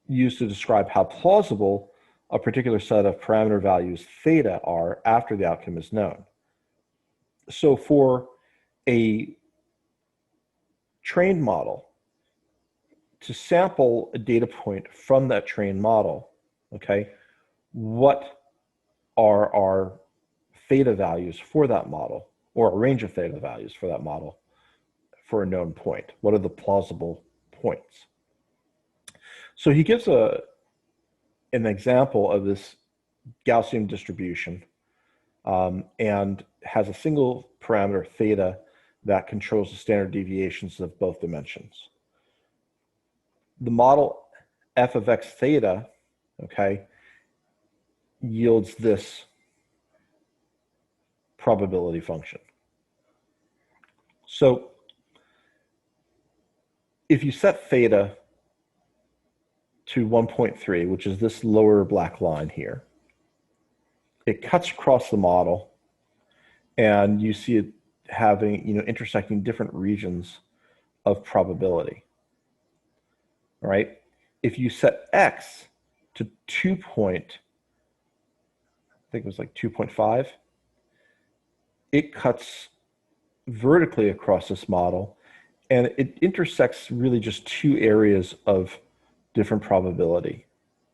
used to describe how plausible a particular set of parameter values theta are after the outcome is known. So for a trained model, to sample a data point from that trained model, okay, what are our theta values for that model, or a range of theta values for that model for a known point? What are the plausible points? So he gives an example of this Gaussian distribution and has a single parameter theta that controls the standard deviations of both dimensions. The model f of x theta, okay, yields this probability function. So if you set theta to 1.3, which is this lower black line here, it cuts across the model, and you see it having, intersecting different regions of probability. All right. If you set x to 2.5, it cuts vertically across this model, and it intersects really just two areas of different probability.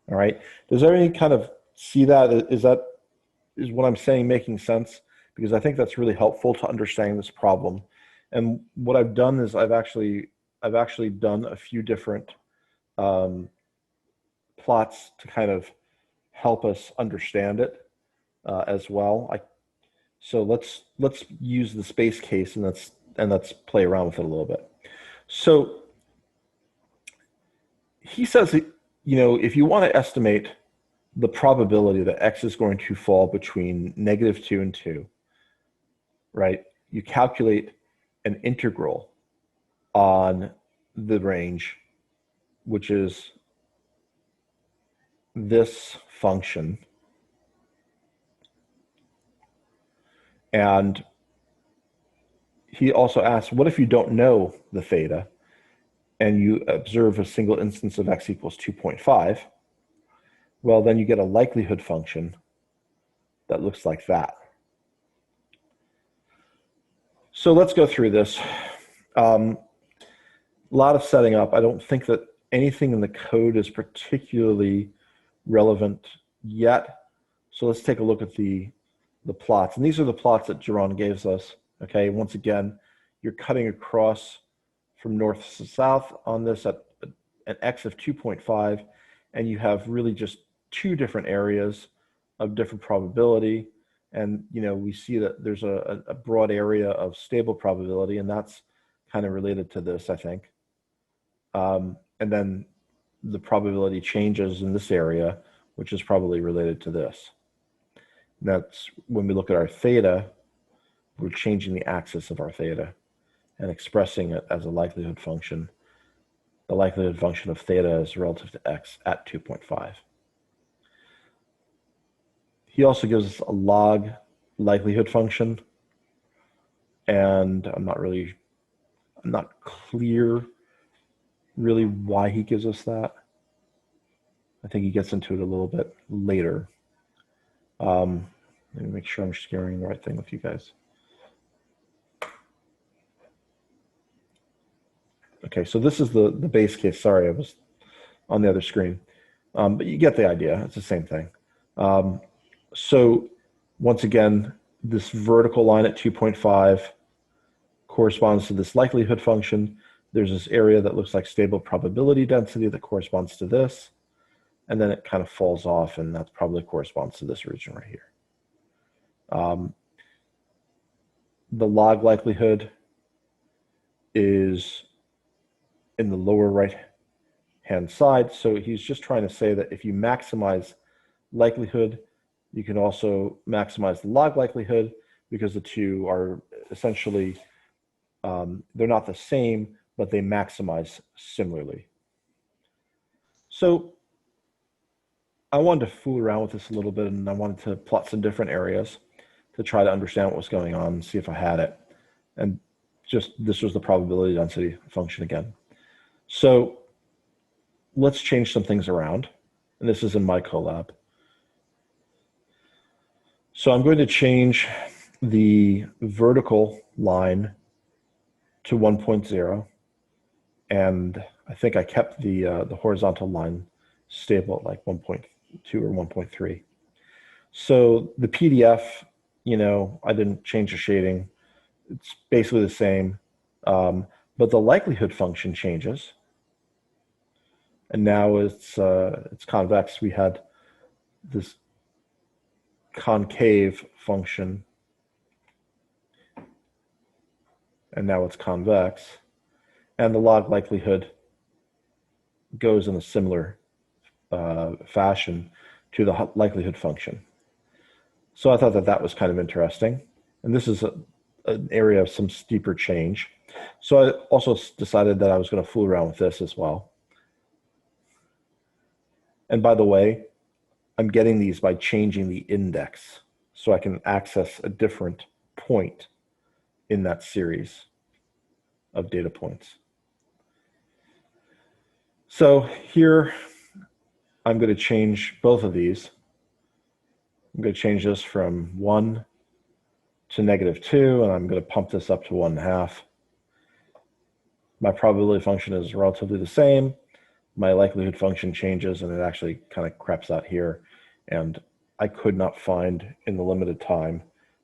All right. Does everyone kind of see that? Is what I'm saying making sense? Because I think that's really helpful to understanding this problem. And what I've done is I've actually done a few different plots to kind of help us understand it as well. So let's use the space case, and let's play around with it a little bit. So he says that, if you want to estimate the probability that x is going to fall between -2 and 2, right? You calculate an integral on the range, which is this function. And he also asks, what if you don't know the theta and you observe a single instance of x equals 2.5? Well, then you get a likelihood function that looks like that. So let's go through this. A lot of setting up. I don't think that anything in the code is particularly relevant yet. So let's take a look at the plots. And these are the plots that Jaron gives us. Okay, once again, you're cutting across from north to south on this at an x of 2.5, and you have really just two different areas of different probability. And we see that there's a broad area of stable probability, and that's kind of related to this, I think. And then the probability changes in this area, which is probably related to this. That's when we look at our theta, we're changing the axis of our theta and expressing it as a likelihood function. The likelihood function of theta is relative to x at 2.5. He also gives us a log likelihood function, and I'm not clear really why he gives us that. I think he gets into it a little bit later. Let me make sure I'm sharing the right thing with you guys. Okay, so this is the base case. Sorry, I was on the other screen. But you get the idea. It's the same thing. So once again, this vertical line at 2.5 corresponds to this likelihood function. There's this area that looks like stable probability density that corresponds to this. And then it kind of falls off, and that probably corresponds to this region right here. The log likelihood is in the lower right-hand side. So he's just trying to say that if you maximize likelihood, You can also maximize the log likelihood because the two are essentially, they're not the same, but they maximize similarly. So I wanted to fool around with this a little bit, and I wanted to plot some different areas to try to understand what was going on and see if I had it. And just this was the probability density function again. So let's change some things around. And this is in my collab. So I'm going to change the vertical line to 1.0. And I think I kept the horizontal line stable at like 1.2 or 1.3. So the PDF, you know, I didn't change the shading. It's basically the same, but the likelihood function changes. And now it's convex. We had this concave function, and now it's convex. And the log likelihood goes in a similar fashion to the likelihood function. So I thought that that was kind of interesting. And this is an area of some steeper change. So I also decided that I was going to fool around with this as well. And by the way, I'm getting these by changing the index so I can access a different point in that series of data points. So here, I'm going to change both of these. I'm going to change this from 1 to -2, and I'm going to pump this up to 1.5. My probability function is relatively the same. My likelihood function changes, and it actually kind of creps out here. And I could not find in the limited time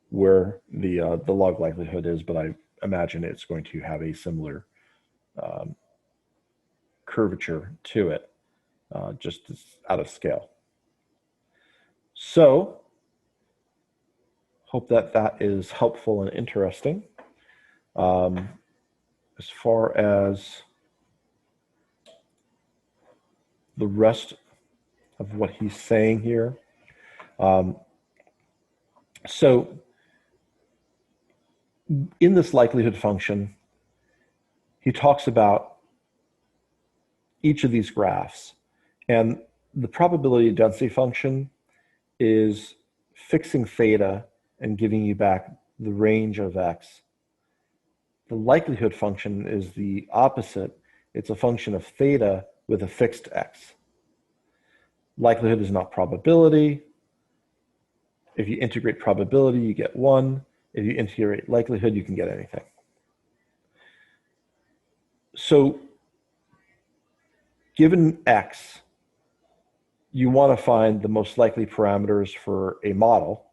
where the log likelihood is, but I imagine it's going to have a similar curvature to it, just out of scale. So hope that that is helpful and interesting. As far as the rest of what he's saying here. So in this likelihood function, he talks about each of these graphs, and the probability density function is fixing theta and giving you back the range of x. The likelihood function is the opposite. It's a function of theta with a fixed x. Likelihood is not probability. If you integrate probability, you get 1. If you integrate likelihood, you can get anything. So given x, you want to find the most likely parameters for a model,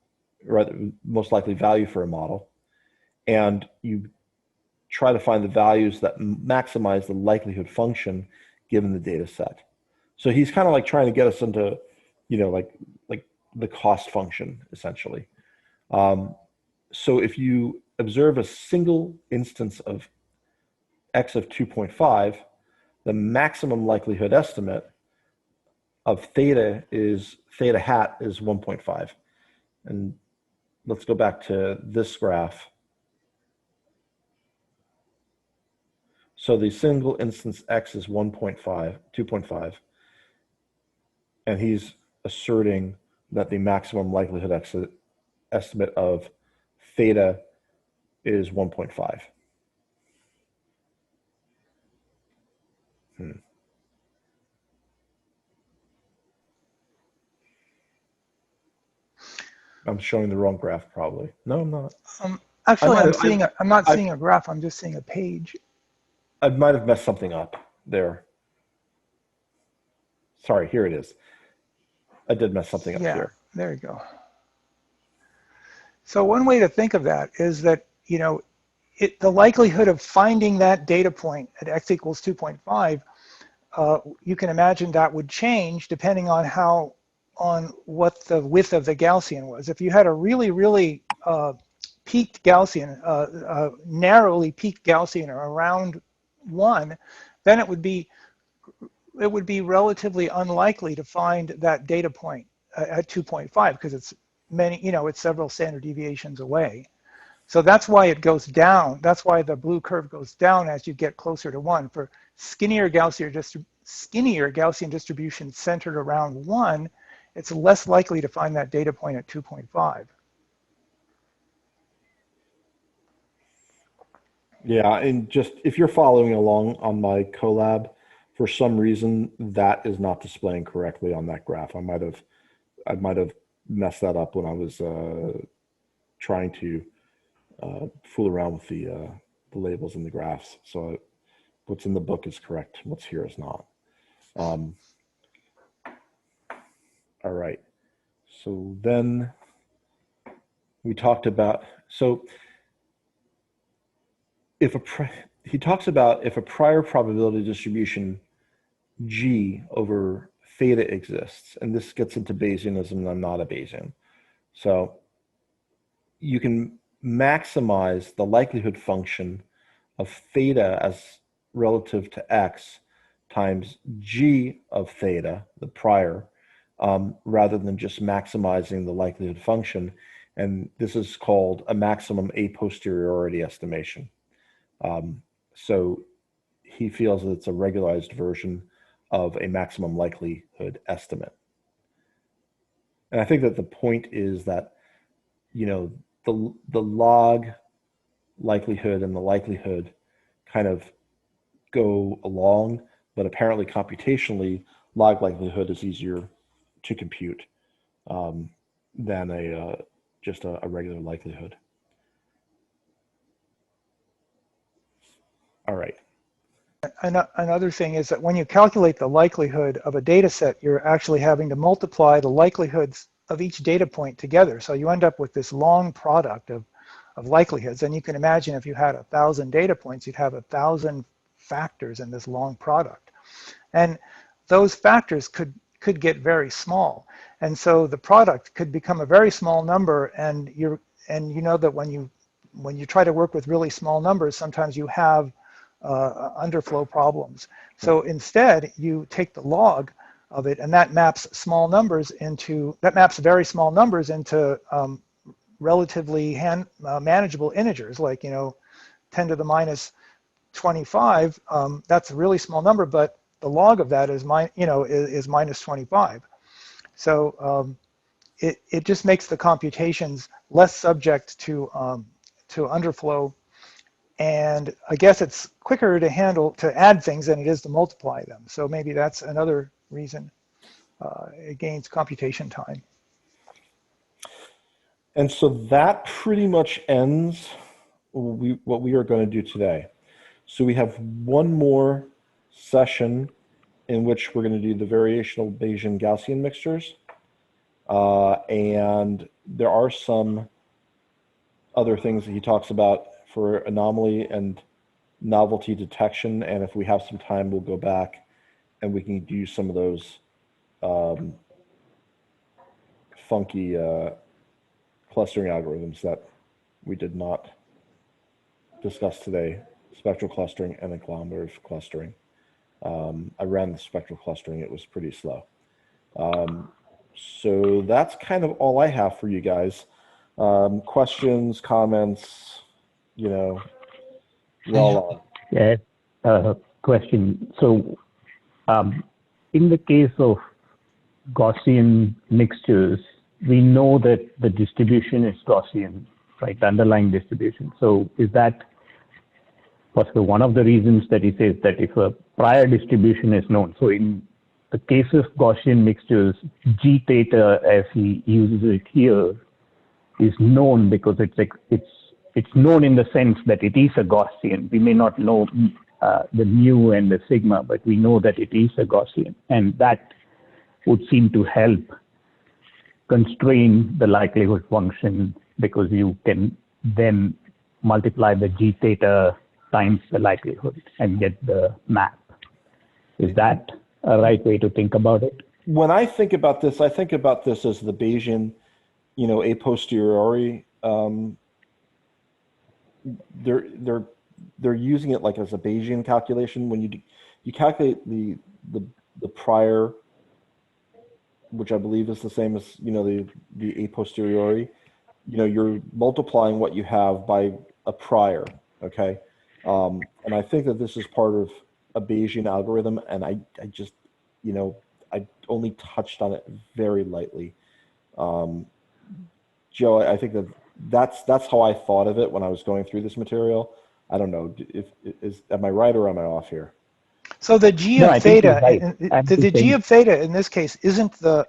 or most likely value for a model, and you try to find the values that maximize the likelihood function given the data set. So he's kind of like trying to get us into, you know, like the cost function, essentially. So if you observe a single instance of x of 2.5, the maximum likelihood estimate of theta hat is 1.5. And let's go back to this graph. So the single instance x is 2.5, and he's asserting that the maximum likelihood estimate of theta is 1.5. I'm showing the wrong graph, probably. No, I'm not. Actually, I'm not seeing a graph. I'm just seeing a page. I might have messed something up there. Sorry, here it is. I did mess something up here. There you go. So one way to think of that is that, you know, the likelihood of finding that data point at x equals 2.5, you can imagine that would change depending on what the width of the Gaussian was. If you had a really, really peaked Gaussian, narrowly peaked Gaussian around 1, then it would be relatively unlikely to find that data point at 2.5 because it's many, it's several standard deviations away. So that's why it goes down. That's why the blue curve goes down as you get closer to 1. For skinnier Gaussian distribution centered around 1, it's less likely to find that data point at 2.5. Yeah, and just if you're following along on my collab, for some reason that is not displaying correctly on that graph. I might have messed that up when I was trying to fool around with the labels in the graphs. So what's in the book is correct. What's here is not. All right. So then we talked about, he talks about if a prior probability distribution G over theta exists, and this gets into Bayesianism, and I'm not a Bayesian. So you can maximize the likelihood function of theta as relative to x times G of theta, the prior, rather than just maximizing the likelihood function. And this is called a maximum a posteriori estimation. So he feels that it's a regularized version of a maximum likelihood estimate. And I think that the point is that, the log likelihood and the likelihood kind of go along, but apparently computationally, log likelihood is easier to compute than just a regular likelihood. All right. Another thing is that when you calculate the likelihood of a data set, you're actually having to multiply the likelihoods of each data point together. So you end up with this long product of likelihoods. And you can imagine if you had 1,000 data points, you'd have 1,000 factors in this long product. And those factors could get very small. And so the product could become a very small number, and you know that when you try to work with really small numbers, sometimes you have underflow problems. So instead, you take the log of it, and that maps very small numbers into relatively manageable integers, like 10 to the minus 25. That's a really small number, but the log of that is minus 25. So it just makes the computations less subject to underflow. And I guess it's quicker to add things than it is to multiply them. So maybe that's another reason it gains computation time. And so that pretty much ends what we are going to do today. So we have one more session in which we're going to do the variational Bayesian Gaussian mixtures. And there are some other things that he talks about for anomaly and novelty detection. And if we have some time, we'll go back and we can use some of those funky clustering algorithms that we did not discuss today, spectral clustering and agglomerative clustering. I ran the spectral clustering, it was pretty slow. So that's kind of all I have for you guys. Questions, comments, you're all on. Yeah, question. So in the case of Gaussian mixtures, we know that the distribution is Gaussian, right? The underlying distribution. So is that possible? One of the reasons that he says that if a prior distribution is known, so in the case of Gaussian mixtures, G theta, as he uses it here, is known because it's known in the sense that it is a Gaussian. We may not know the mu and the sigma, but we know that it is a Gaussian, and that would seem to help constrain the likelihood function, because you can then multiply the G theta times the likelihood and get the map. Is that a right way to think about it? When I think about this as the Bayesian, a posteriori. They're using it like as a Bayesian calculation. When you calculate the prior which I believe is the same as, the a posteriori, you're multiplying what you have by a prior, okay? And I think that this is part of a Bayesian algorithm, and I just, I only touched on it very lightly. Joe, I think that's how I thought of it when I was going through this material. I don't know, am I right or am I off here? So the g No, of I think you're theta, right. the g of theta in this case isn't the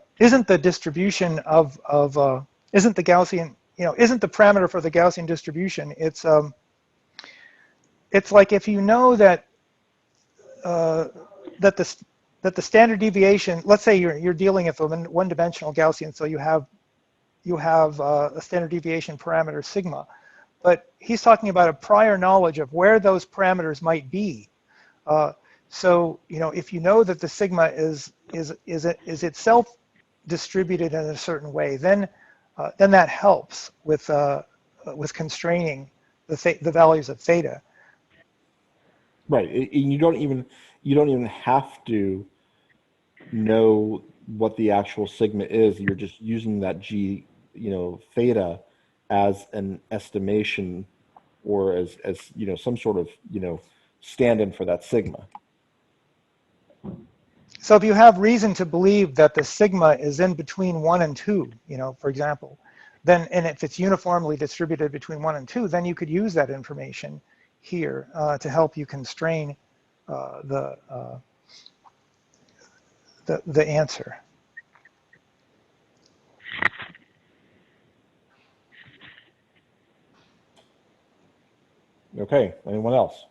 distribution isn't the Gaussian, isn't the parameter for the Gaussian distribution. It's like if you know that that the standard deviation, let's say you're dealing with a one-dimensional Gaussian, so you have a standard deviation parameter sigma, but he's talking about a prior knowledge of where those parameters might be. So if you know that the sigma is itself distributed in a certain way, then that helps with constraining the values of theta. Right. And you don't even have to know what the actual sigma is. You're just using that g, theta as an estimation, or as some sort of stand-in for that sigma. So if you have reason to believe that the sigma is in between 1 and 2, for example, then, and if it's uniformly distributed between 1 and 2, then you could use that information here to help you constrain the answer. Okay, anyone else?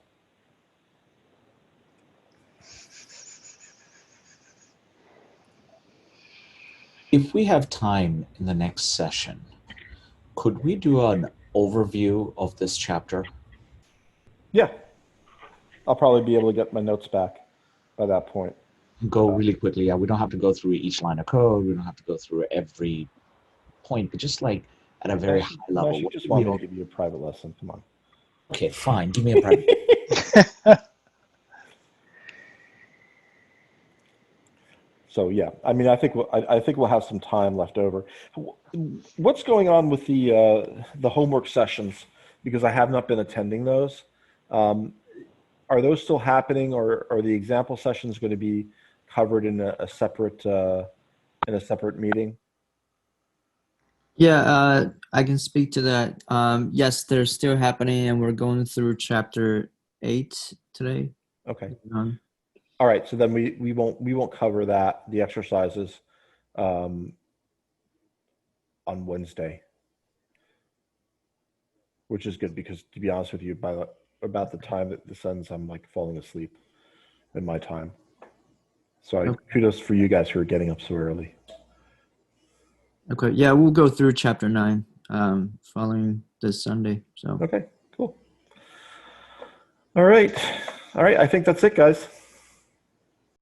If we have time in the next session, could we do an overview of this chapter? Yeah. I'll probably be able to get my notes back by that point. Go really quickly. Yeah, we don't have to go through each line of code. We don't have to go through every point, but just like at a very high level. You just want me to give you a private lesson. Come on. Okay, fine. Give me a private. So yeah, I mean, I think we'll have some time left over. What's going on with the homework sessions? Because I have not been attending those. Are those still happening, or are the example sessions going to be covered in a separate meeting? Yeah, I can speak to that. Yes, they're still happening, and we're going through chapter 8 today. Okay. All right, so then we won't cover the exercises on Wednesday, which is good, because to be honest with you, by about the time that this ends, I'm like falling asleep in my time. So kudos for you guys who are getting up so early. Okay, yeah, we'll go through chapter 9 following this Sunday. So okay, cool. All right, I think that's it, guys.